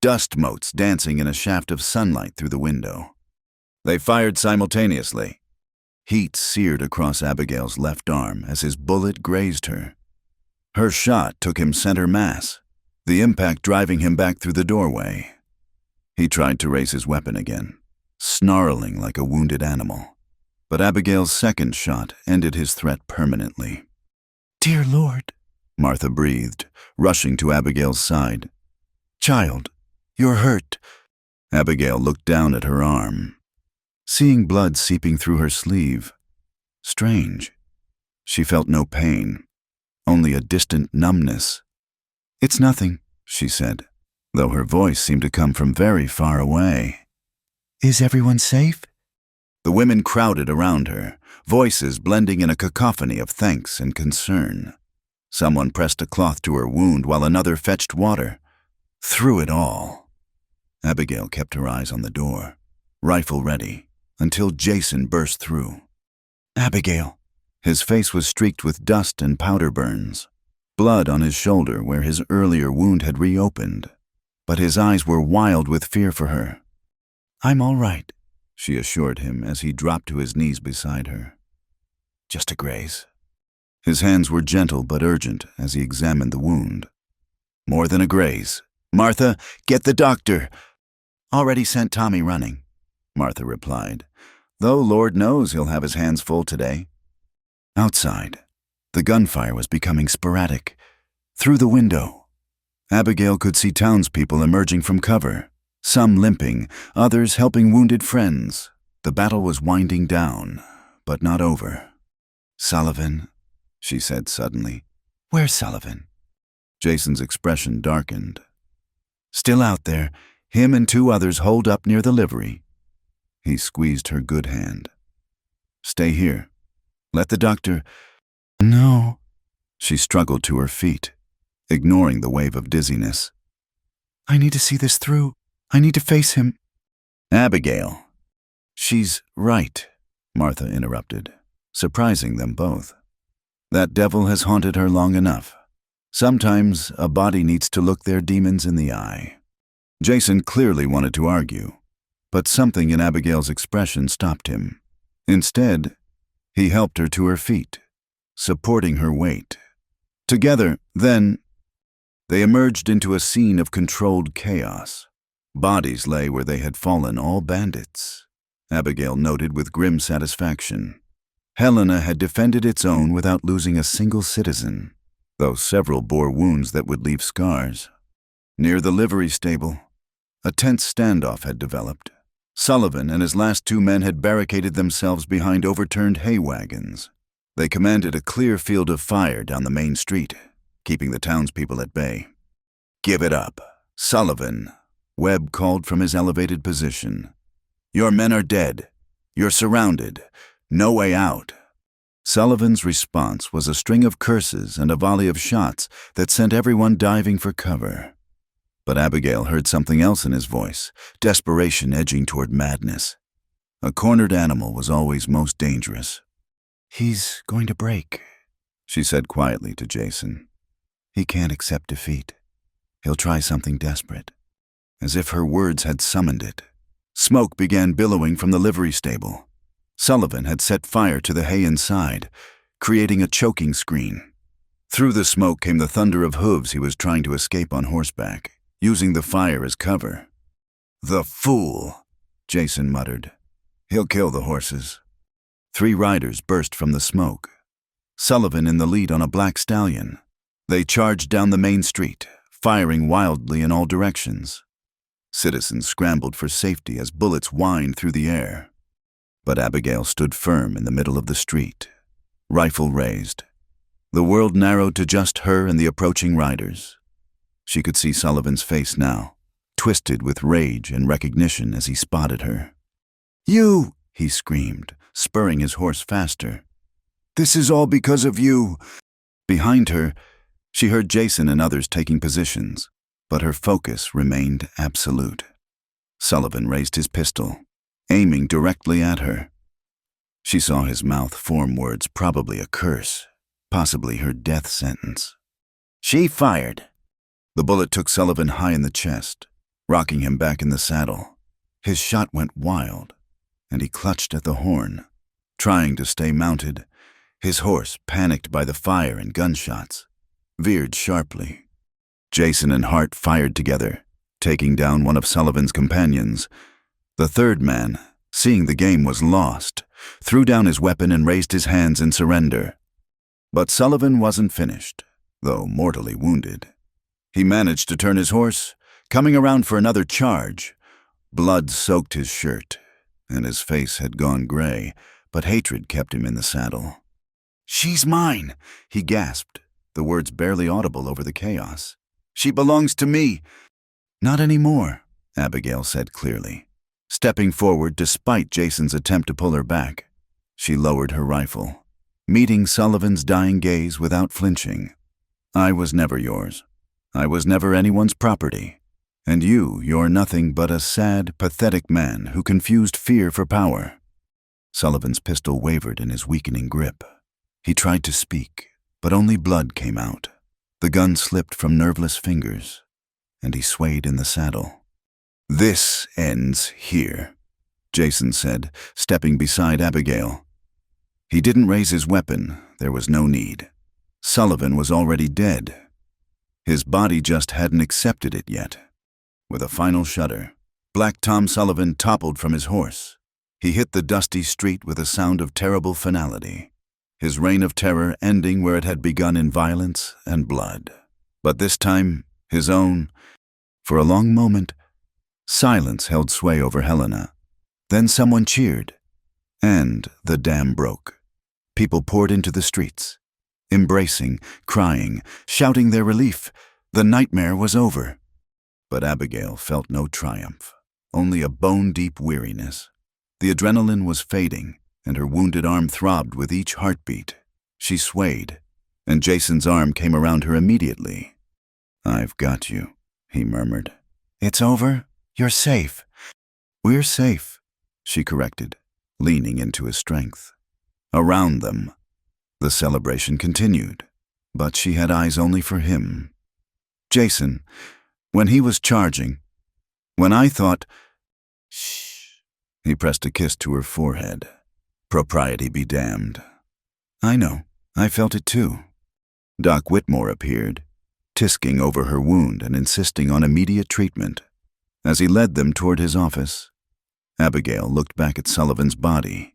dust motes dancing in a shaft of sunlight through the window. They fired simultaneously. Heat seared across Abigail's left arm as his bullet grazed her. Her shot took him center mass, the impact driving him back through the doorway. He tried to raise his weapon again, snarling like a wounded animal. But Abigail's second shot ended his threat permanently. "Dear Lord," Martha breathed, rushing to Abigail's side. "Child, you're hurt." Abigail looked down at her arm, seeing blood seeping through her sleeve. Strange. She felt no pain, only a distant numbness. "It's nothing," she said, though her voice seemed to come from very far away. "Is everyone safe?" The women crowded around her, voices blending in a cacophony of thanks and concern. Someone pressed a cloth to her wound while another fetched water. Through it all, Abigail kept her eyes on the door, rifle ready, until Jason burst through. "Abigail." His face was streaked with dust and powder burns, blood on his shoulder where his earlier wound had reopened, but his eyes were wild with fear for her. "I'm all right," she assured him as he dropped to his knees beside her. "Just a graze." His hands were gentle but urgent as he examined the wound. "More than a graze. Martha, get the doctor." "Already sent Tommy running," Martha replied, though Lord knows he'll have his hands full today. Outside, the gunfire was becoming sporadic. Through the window, Abigail could see townspeople emerging from cover, some limping, others helping wounded friends. The battle was winding down, but not over. "Sullivan," she said suddenly. "Where's Sullivan?" Jason's expression darkened. "Still out there, him and 2 others holed up near the livery." He squeezed her good hand. "Stay here. Let the doctor—" "No." She struggled to her feet, ignoring the wave of dizziness. "I need to see this through. I need to face him." "Abigail." "She's right," Martha interrupted, surprising them both. "That devil has haunted her long enough. Sometimes a body needs to look their demons in the eye." Jason clearly wanted to argue, but something in Abigail's expression stopped him. Instead, he helped her to her feet, supporting her weight. Together, then, they emerged into a scene of controlled chaos. Bodies lay where they had fallen, all bandits. Abigail noted with grim satisfaction. Helena had defended its own without losing a single citizen, though several bore wounds that would leave scars. Near the livery stable, a tense standoff had developed. Sullivan and his last 2 men had barricaded themselves behind overturned hay wagons. They commanded a clear field of fire down the main street, keeping the townspeople at bay. "Give it up, Sullivan," Webb called from his elevated position. "Your men are dead. You're surrounded. No way out." Sullivan's response was a string of curses and a volley of shots that sent everyone diving for cover. But Abigail heard something else in his voice, desperation edging toward madness. A cornered animal was always most dangerous. "He's going to break," she said quietly to Jason. "He can't accept defeat. He'll try something desperate." As if her words had summoned it, smoke began billowing from the livery stable. Sullivan had set fire to the hay inside, creating a choking screen. Through the smoke came the thunder of hooves he was trying to escape on horseback, using the fire as cover. "The fool," Jason muttered. "He'll kill the horses." 3 riders burst from the smoke. Sullivan in the lead on a black stallion. They charged down the main street, firing wildly in all directions. Citizens scrambled for safety as bullets whined through the air. But Abigail stood firm in the middle of the street, rifle raised. The world narrowed to just her and the approaching riders. She could see Sullivan's face now, twisted with rage and recognition as he spotted her. "You!" he screamed, spurring his horse faster. "This is all because of you!" Behind her, she heard Jason and others taking positions, but her focus remained absolute. Sullivan raised his pistol, aiming directly at her. She saw his mouth form words, probably a curse, possibly her death sentence. She fired. The bullet took Sullivan high in the chest, rocking him back in the saddle. His shot went wild, and he clutched at the horn, trying to stay mounted. His horse, panicked by the fire and gunshots, veered sharply. Jason and Hart fired together, taking down one of Sullivan's companions. The 3rd man, seeing the game was lost, threw down his weapon and raised his hands in surrender. But Sullivan wasn't finished, though mortally wounded. He managed to turn his horse, coming around for another charge. Blood soaked his shirt, and his face had gone gray, but hatred kept him in the saddle. "She's mine," he gasped, the words barely audible over the chaos. "She belongs to me." "Not anymore," Abigail said clearly, stepping forward despite Jason's attempt to pull her back. She lowered her rifle, meeting Sullivan's dying gaze without flinching. "I was never yours. I was never anyone's property. And you're nothing but a sad, pathetic man who confused fear for power." Sullivan's pistol wavered in his weakening grip. He tried to speak, but only blood came out. The gun slipped from nerveless fingers, and he swayed in the saddle. "This ends here," Jason said, stepping beside Abigail. He didn't raise his weapon. There was no need. Sullivan was already dead. His body just hadn't accepted it yet. With a final shudder, Black Tom Sullivan toppled from his horse. He hit the dusty street with a sound of terrible finality, his reign of terror ending where it had begun in violence and blood. But this time, his own. For a long moment, silence held sway over Helena. Then someone cheered, and the dam broke. People poured into the streets, embracing, crying, shouting their relief. The nightmare was over. But Abigail felt no triumph, only a bone-deep weariness. The adrenaline was fading, and her wounded arm throbbed with each heartbeat. She swayed, and Jason's arm came around her immediately. "I've got you," he murmured. "It's over? You're safe." "We're safe," she corrected, leaning into his strength. Around them, the celebration continued, but she had eyes only for him. "Jason, when he was charging, when I thought—" "Shh." He pressed a kiss to her forehead. "Propriety be damned." "I know. I felt it too." Doc Whitmore appeared, tisking over her wound and insisting on immediate treatment. As he led them toward his office, Abigail looked back at Sullivan's body.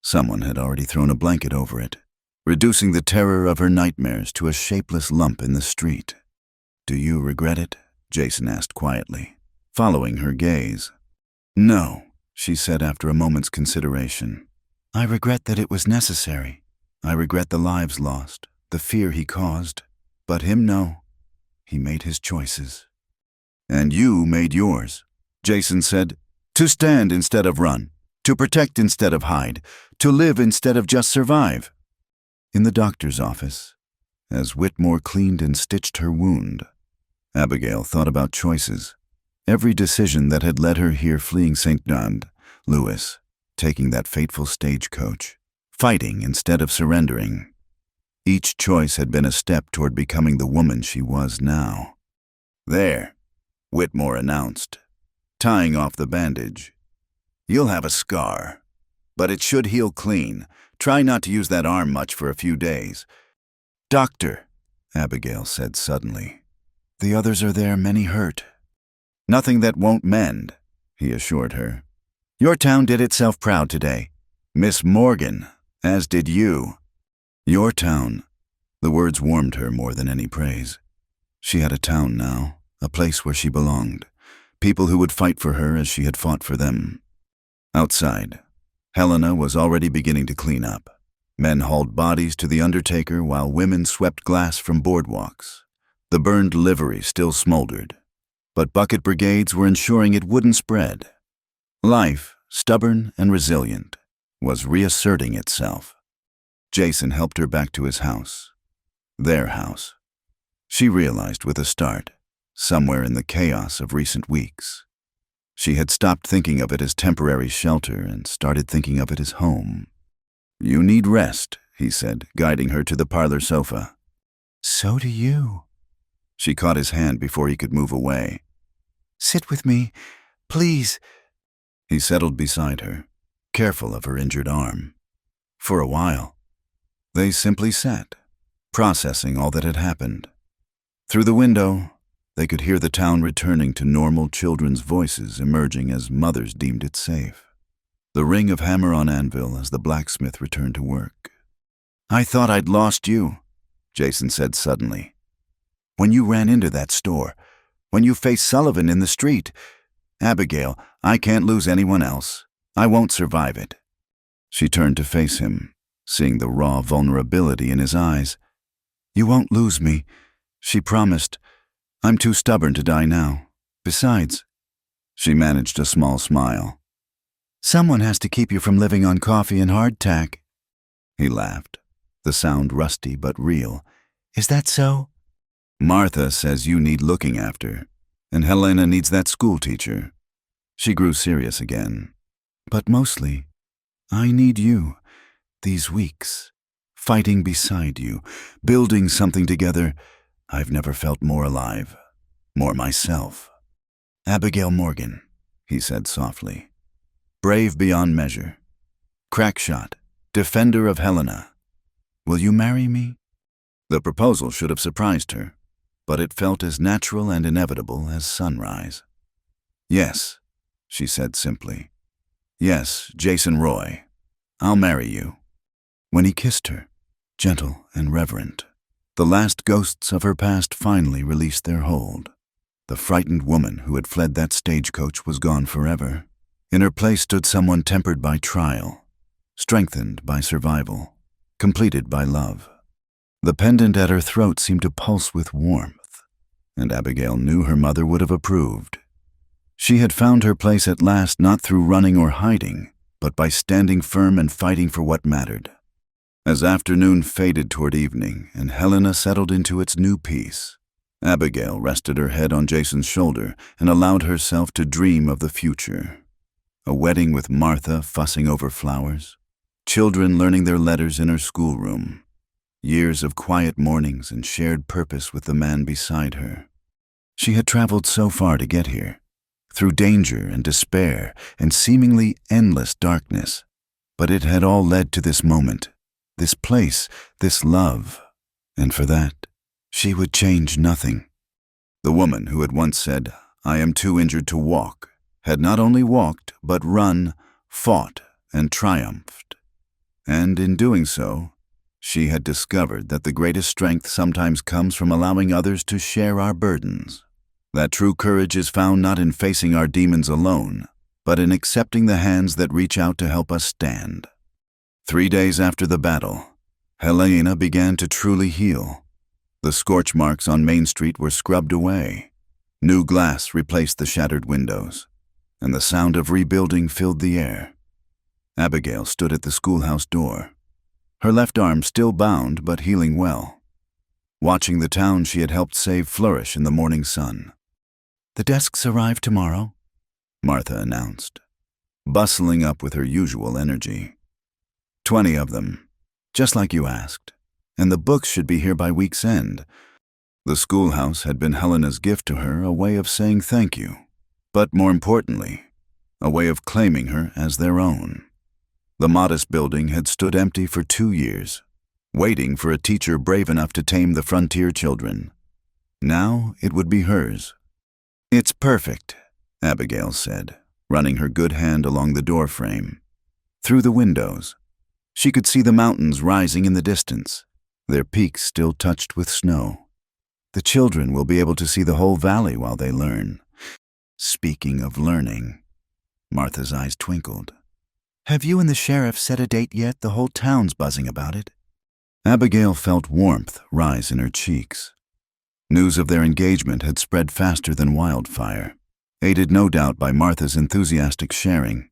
Someone had already thrown a blanket over it, reducing the terror of her nightmares to a shapeless lump in the street. "Do you regret it?" Jason asked quietly, following her gaze. "No," she said after a moment's consideration. "I regret that it was necessary. I regret the lives lost, the fear he caused. But him, no. He made his choices." "And you made yours," Jason said. "To stand instead of run, to protect instead of hide, to live instead of just survive." In the doctor's office, as Whitmore cleaned and stitched her wound, Abigail thought about choices. Every decision that had led her here, fleeing St. Louis, taking that fateful stagecoach, fighting instead of surrendering. Each choice had been a step toward becoming the woman she was now. "There," Whitmore announced, tying off the bandage. "You'll have a scar, but it should heal clean. Try not to use that arm much for a few days." "Doctor," Abigail said suddenly, "the others are there, many hurt." "Nothing that won't mend," he assured her. "Your town did itself proud today. Miss Morgan, as did you." Your town. The words warmed her more than any praise. She had a town now, a place where she belonged, people who would fight for her as she had fought for them. Outside, Helena was already beginning to clean up. Men hauled bodies to the undertaker while women swept glass from boardwalks. The burned livery still smoldered, but bucket brigades were ensuring it wouldn't spread. Life, stubborn and resilient, was reasserting itself. Jason helped her back to his house. Their house. She realized with a start, somewhere in the chaos of recent weeks. She had stopped thinking of it as temporary shelter and started thinking of it as home. "You need rest," he said, guiding her to the parlor sofa. "So do you." She caught his hand before he could move away. "Sit with me, please." He settled beside her, careful of her injured arm. For a while, they simply sat, processing all that had happened. Through the window, they could hear the town returning to normal, children's voices emerging as mothers deemed it safe. The ring of hammer on anvil as the blacksmith returned to work. "I thought I'd lost you," Jason said suddenly. "When you ran into that store, when you faced Sullivan in the street. Abigail, I can't lose anyone else. I won't survive it." She turned to face him, seeing the raw vulnerability in his eyes. "You won't lose me," she promised. "I'm too stubborn to die now. Besides," she managed a small smile, "someone has to keep you from living on coffee and hardtack." He laughed, the sound rusty but real. "Is that so?" "Martha says you need looking after, and Helena needs that school teacher." She grew serious again. "But mostly, I need you, these weeks, fighting beside you, building something together. I've never felt more alive, more myself." "Abigail Morgan," he said softly. "Brave beyond measure. Crackshot, defender of Helena. Will you marry me?" The proposal should have surprised her, but it felt as natural and inevitable as sunrise. "Yes," she said simply. "Yes, Jason Roy. I'll marry you." When he kissed her, gentle and reverent, the last ghosts of her past finally released their hold. The frightened woman who had fled that stagecoach was gone forever. In her place stood someone tempered by trial, strengthened by survival, completed by love. The pendant at her throat seemed to pulse with warmth, and Abigail knew her mother would have approved. She had found her place at last, not through running or hiding, but by standing firm and fighting for what mattered. As afternoon faded toward evening and Helena settled into its new peace, Abigail rested her head on Jason's shoulder and allowed herself to dream of the future. A wedding with Martha fussing over flowers, children learning their letters in her schoolroom, years of quiet mornings and shared purpose with the man beside her. She had traveled so far to get here, through danger and despair and seemingly endless darkness, but it had all led to this moment, this place, this love, and for that, she would change nothing. The woman who had once said, I am too injured to walk, had not only walked, but run, fought, and triumphed. And in doing so, she had discovered that the greatest strength sometimes comes from allowing others to share our burdens. That true courage is found not in facing our demons alone, but in accepting the hands that reach out to help us stand. 3 days after the battle, Helena began to truly heal. The scorch marks on Main Street were scrubbed away. New glass replaced the shattered windows, and the sound of rebuilding filled the air. Abigail stood at the schoolhouse door, her left arm still bound but healing well, watching the town she had helped save flourish in the morning sun. "The desks arrive tomorrow," Martha announced, bustling up with her usual energy. 20 of them, just like you asked, and the books should be here by week's end. The schoolhouse had been Helena's gift to her, a way of saying thank you, but more importantly, a way of claiming her as their own. The modest building had stood empty for 2 years, waiting for a teacher brave enough to tame the frontier children. Now it would be hers. "It's perfect," Abigail said, running her good hand along the door frame. Through the windows, she could see the mountains rising in the distance, their peaks still touched with snow. The children will be able to see the whole valley while they learn. Speaking of learning, Martha's eyes twinkled. "Have you and the sheriff set a date yet? The whole town's buzzing about it." Abigail felt warmth rise in her cheeks. News of their engagement had spread faster than wildfire, aided no doubt by Martha's enthusiastic sharing.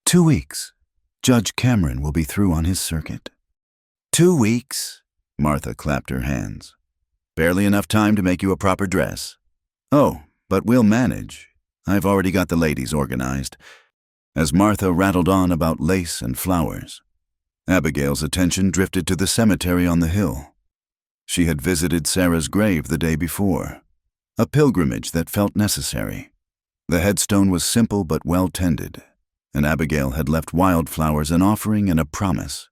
2 weeks. Judge Cameron will be through on his circuit. 2 weeks, Martha clapped her hands. "Barely enough time to make you a proper dress." "Oh, but we'll manage. I've already got the ladies organized." As Martha rattled on about lace and flowers, Abigail's attention drifted to the cemetery on the hill. She had visited Sarah's grave the day before, a pilgrimage that felt necessary. The headstone was simple but well tended, and Abigail had left wildflowers an offering and a promise.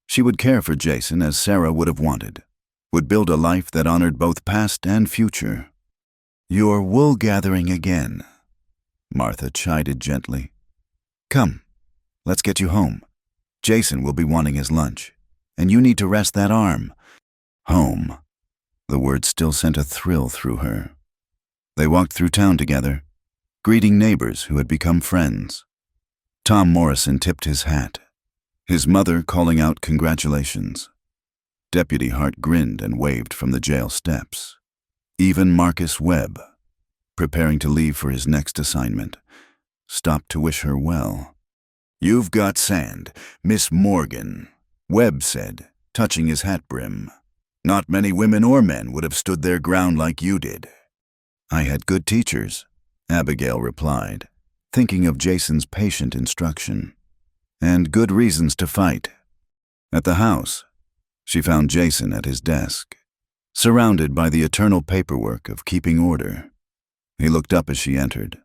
She would care for Jason as Sarah would have wanted, would build a life that honored both past and future. "You're wool-gathering again," Martha chided gently. "Come, let's get you home. Jason will be wanting his lunch, and you need to rest that arm." Home. The word still sent a thrill through her. They walked through town together, greeting neighbors who had become friends. Tom Morrison tipped his hat, his mother calling out congratulations. Deputy Hart grinned and waved from the jail steps. Even Marcus Webb, preparing to leave for his next assignment, stopped to wish her well. "You've got sand, Miss Morgan," Webb said, touching his hat brim. "Not many women or men would have stood their ground like you did." "I had good teachers," Abigail replied, thinking of Jason's patient instruction. "And good reasons to fight." At the house, she found Jason at his desk, surrounded by the eternal paperwork of keeping order. He looked up as she entered,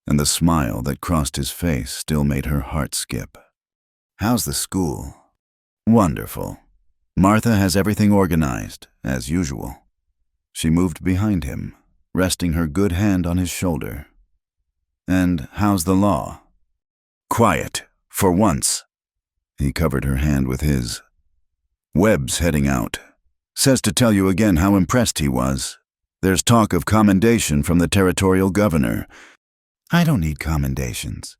and the smile that crossed his face still made her heart skip. "How's the school?" "Wonderful. Martha has everything organized, as usual." She moved behind him, resting her good hand on his shoulder. "And how's the law?" "Quiet, for once." He covered her hand with his. "Webb's heading out. Says to tell you again how impressed he was. There's talk of commendation from the territorial governor." "I don't need commendations."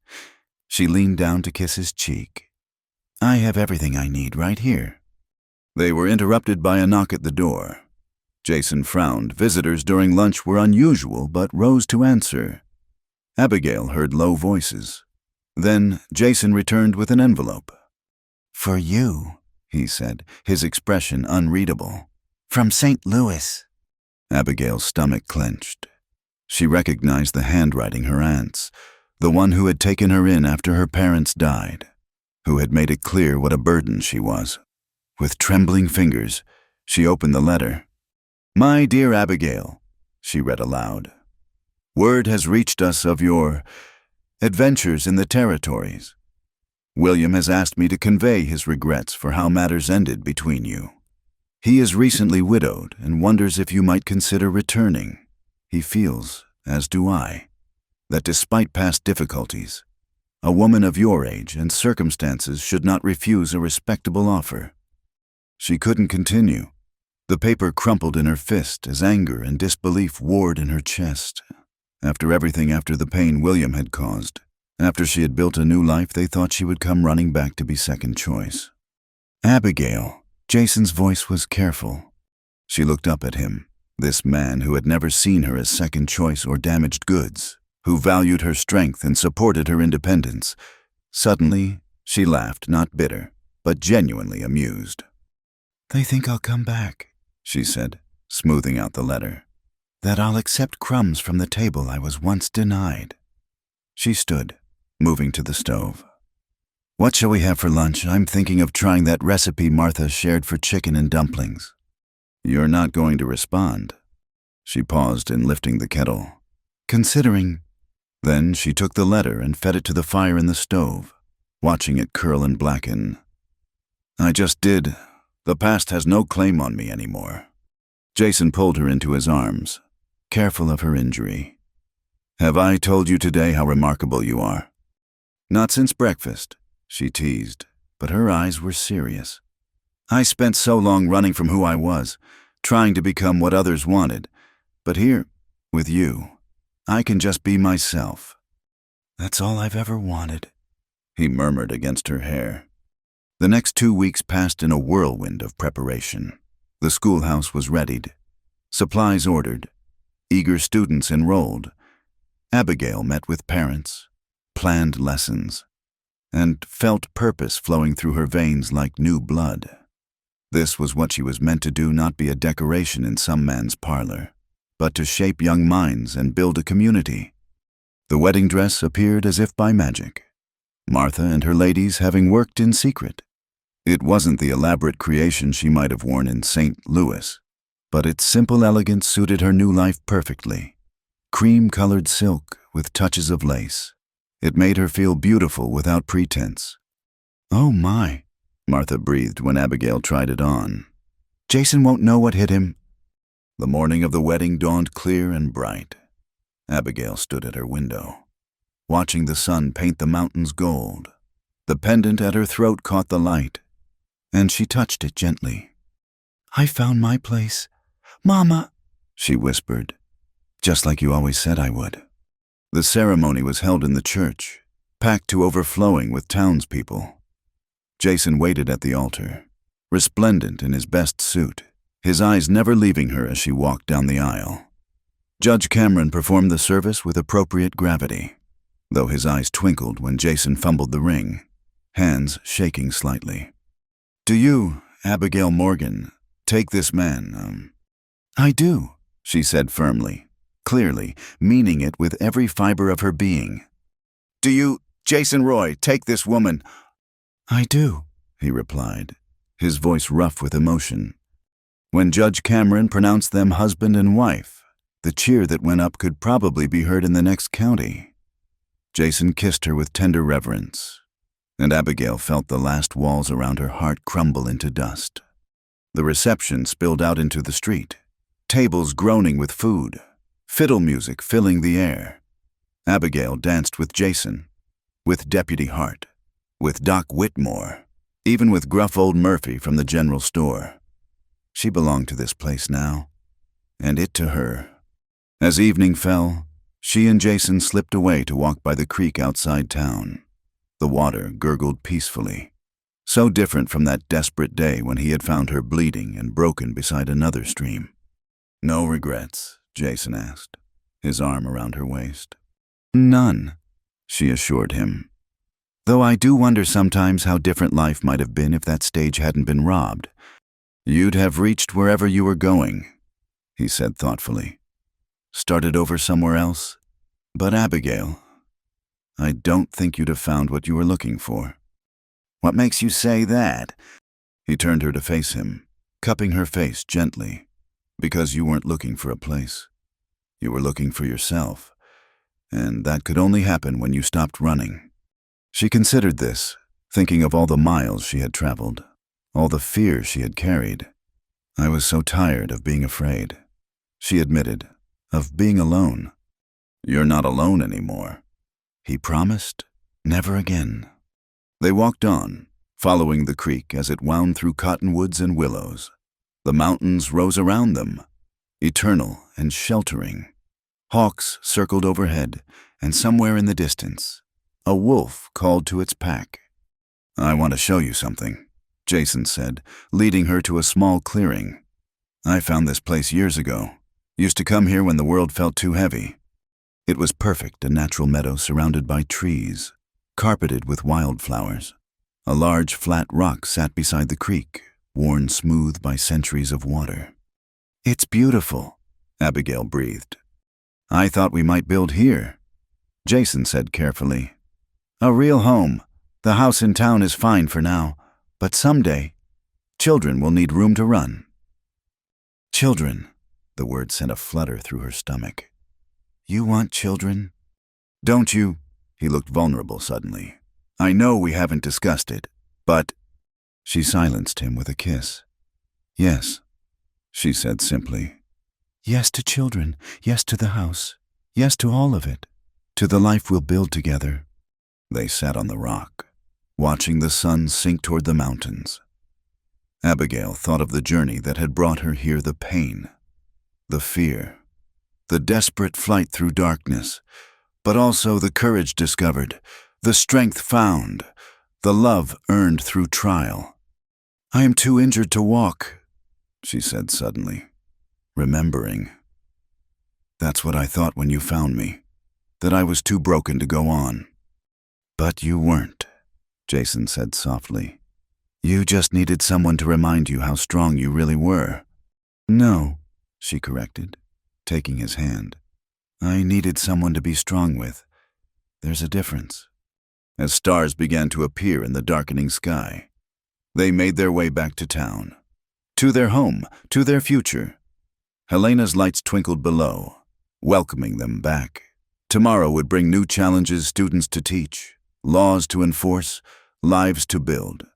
She leaned down to kiss his cheek. "I have everything I need right here." They were interrupted by a knock at the door. Jason frowned. Visitors during lunch were unusual, but rose to answer. Abigail heard low voices. Then Jason returned with an envelope. "For you," he said, his expression unreadable. "From St. Louis." Abigail's stomach clenched. She recognized the handwriting her aunt's, the one who had taken her in after her parents died, who had made it clear what a burden she was. With trembling fingers, she opened the letter. "My dear Abigail," she read aloud, "word has reached us of your adventures in the territories. William has asked me to convey his regrets for how matters ended between you. He is recently widowed and wonders if you might consider returning. He feels, as do I, that despite past difficulties, a woman of your age and circumstances should not refuse a respectable offer. She couldn't continue. The paper crumpled in her fist as anger and disbelief warred in her chest. After the pain William had caused, after she had built a new life, they thought she would come running back to be second choice. Abigail, Jason's voice was careful. She looked up at him, this man who had never seen her as second choice or damaged goods, who valued her strength and supported her independence. Suddenly, she laughed, not bitter, but genuinely amused. "They think I'll come back," she said, smoothing out the letter. "That I'll accept crumbs from the table I was once denied." She stood, moving to the stove. "What shall we have for lunch? I'm thinking of trying that recipe Martha shared for chicken and dumplings." "You're not going to respond." She paused in lifting the kettle. "Considering." Then she took the letter and fed it to the fire in the stove, watching it curl and blacken. "I just did. The past has no claim on me anymore." Jason pulled her into his arms, careful of her injury. "Have I told you today how remarkable you are?" "Not since breakfast," she teased, but her eyes were serious. "I spent so long running from who I was, trying to become what others wanted. But here, with you, I can just be myself." "That's all I've ever wanted," he murmured against her hair. The next 2 weeks passed in a whirlwind of preparation. The schoolhouse was readied, supplies ordered, eager students enrolled. Abigail met with parents, planned lessons, and felt purpose flowing through her veins like new blood. This was what she was meant to do, not be a decoration in some man's parlor, but to shape young minds and build a community. The wedding dress appeared as if by magic, Martha and her ladies having worked in secret. It wasn't the elaborate creation she might have worn in St. Louis, but its simple elegance suited her new life perfectly. Cream-colored silk with touches of lace. It made her feel beautiful without pretense. "Oh my," Martha breathed when Abigail tried it on. "Jason won't know what hit him." The morning of the wedding dawned clear and bright. Abigail stood at her window, watching the sun paint the mountains gold. The pendant at her throat caught the light, and she touched it gently. "I found my place. Mama," she whispered, "just like you always said I would." The ceremony was held in the church, packed to overflowing with townspeople. Jason waited at the altar, resplendent in his best suit, his eyes never leaving her as she walked down the aisle. Judge Cameron performed the service with appropriate gravity, though his eyes twinkled when Jason fumbled the ring, hands shaking slightly. "Do you, Abigail Morgan, take this man, "I do," she said firmly, clearly, meaning it with every fiber of her being. "Do you, Jason Roy, take this woman?" "I do," he replied, his voice rough with emotion. When Judge Cameron pronounced them husband and wife, the cheer that went up could probably be heard in the next county. Jason kissed her with tender reverence, and Abigail felt the last walls around her heart crumble into dust. The reception spilled out into the street, tables groaning with food, fiddle music filling the air. Abigail danced with Jason, with Deputy Hart, with Doc Whitmore, even with gruff old Murphy from the general store. She belonged to this place now, and it to her. As evening fell, she and Jason slipped away to walk by the creek outside town. The water gurgled peacefully, so different from that desperate day when he had found her bleeding and broken beside another stream. "No regrets?" Jason asked, his arm around her waist. "None," she assured him. "Though I do wonder sometimes how different life might have been if that stage hadn't been robbed." "You'd have reached wherever you were going," he said thoughtfully. "Started over somewhere else? But Abigail, I don't think you'd have found what you were looking for." "What makes you say that?" He turned her to face him, cupping her face gently. "Because you weren't looking for a place. You were looking for yourself, and that could only happen when you stopped running." She considered this, thinking of all the miles she had traveled, all the fear she had carried. "I was so tired of being afraid," she admitted, "of being alone." You're not alone anymore. He promised, never again. They walked on, following the creek as it wound through cottonwoods and willows. The mountains rose around them, eternal and sheltering. Hawks circled overhead, and somewhere in the distance, a wolf called to its pack. "I want to show you something," Jason said, leading her to a small clearing. "I found this place years ago. Used to come here when the world felt too heavy." It was perfect, a natural meadow surrounded by trees, carpeted with wildflowers. A large, flat rock sat beside the creek, worn smooth by centuries of water. "It's beautiful," Abigail breathed. "I thought we might build here," Jason said carefully. "A real home. The house in town is fine for now, but someday, children will need room to run." "Children," the word sent a flutter through her stomach. "You want children?" "Don't you?" He looked vulnerable suddenly. "I know we haven't discussed it, but—" She silenced him with a kiss. "Yes," she said simply. "Yes to children, yes to the house, yes to all of it, to the life we'll build together." They sat on the rock, watching the sun sink toward the mountains. Abigail thought of the journey that had brought her here, the pain, the fear, the desperate flight through darkness, but also the courage discovered, the strength found, the love earned through trial. "I am too injured to walk," she said suddenly, remembering. "That's what I thought when you found me, that I was too broken to go on." "But you weren't," Jason said softly. "You just needed someone to remind you how strong you really were." "No," she corrected, taking his hand. "I needed someone to be strong with. There's a difference." As stars began to appear in the darkening sky, they made their way back to town, to their home, to their future. Helena's lights twinkled below, welcoming them back. Tomorrow would bring new challenges, students to teach, laws to enforce, lives to build.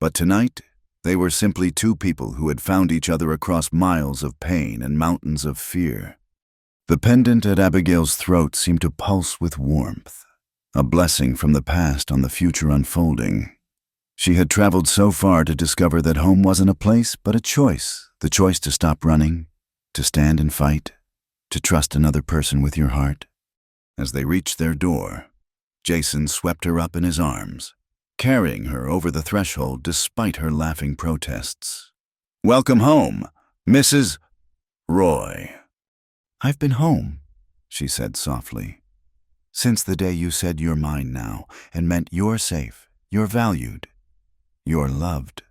But tonight, they were simply two people who had found each other across miles of pain and mountains of fear. The pendant at Abigail's throat seemed to pulse with warmth, a blessing from the past on the future unfolding. She had traveled so far to discover that home wasn't a place, but a choice, the choice to stop running, to stand and fight, to trust another person with your heart. As they reached their door, Jason swept her up in his arms, carrying her over the threshold despite her laughing protests. "Welcome home, Mrs. Roy." "I've been home," she said softly, "since the day you said you're mine now and meant you're safe, you're valued, you're loved."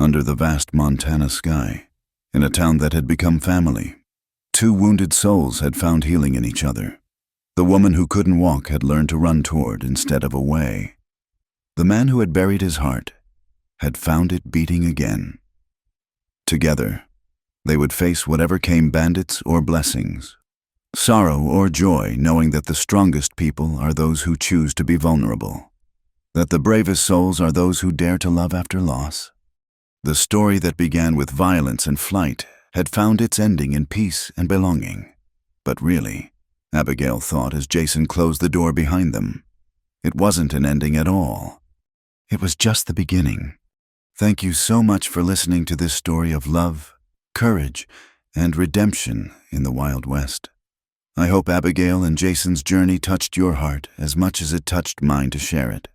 Under the vast Montana sky, in a town that had become family, two wounded souls had found healing in each other. The woman who couldn't walk had learned to run toward instead of away. The man who had buried his heart had found it beating again. Together, they would face whatever came, bandits or blessings, sorrow or joy, knowing that the strongest people are those who choose to be vulnerable, that the bravest souls are those who dare to love after loss. The story that began with violence and flight had found its ending in peace and belonging. But really, Abigail thought as Jason closed the door behind them, it wasn't an ending at all. It was just the beginning. Thank you so much for listening to this story of love, courage, and redemption in the Wild West. I hope Abigail and Jason's journey touched your heart as much as it touched mine to share it.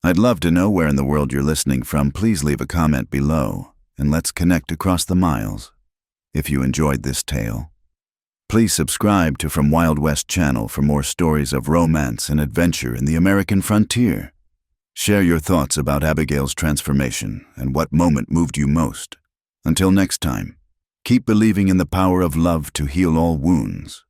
I'd love to know where in the world you're listening from. Please leave a comment below, and let's connect across the miles. If you enjoyed this tale, please subscribe to From Wild West channel for more stories of romance and adventure in the American frontier. Share your thoughts about Abigail's transformation and what moment moved you most. Until next time, keep believing in the power of love to heal all wounds.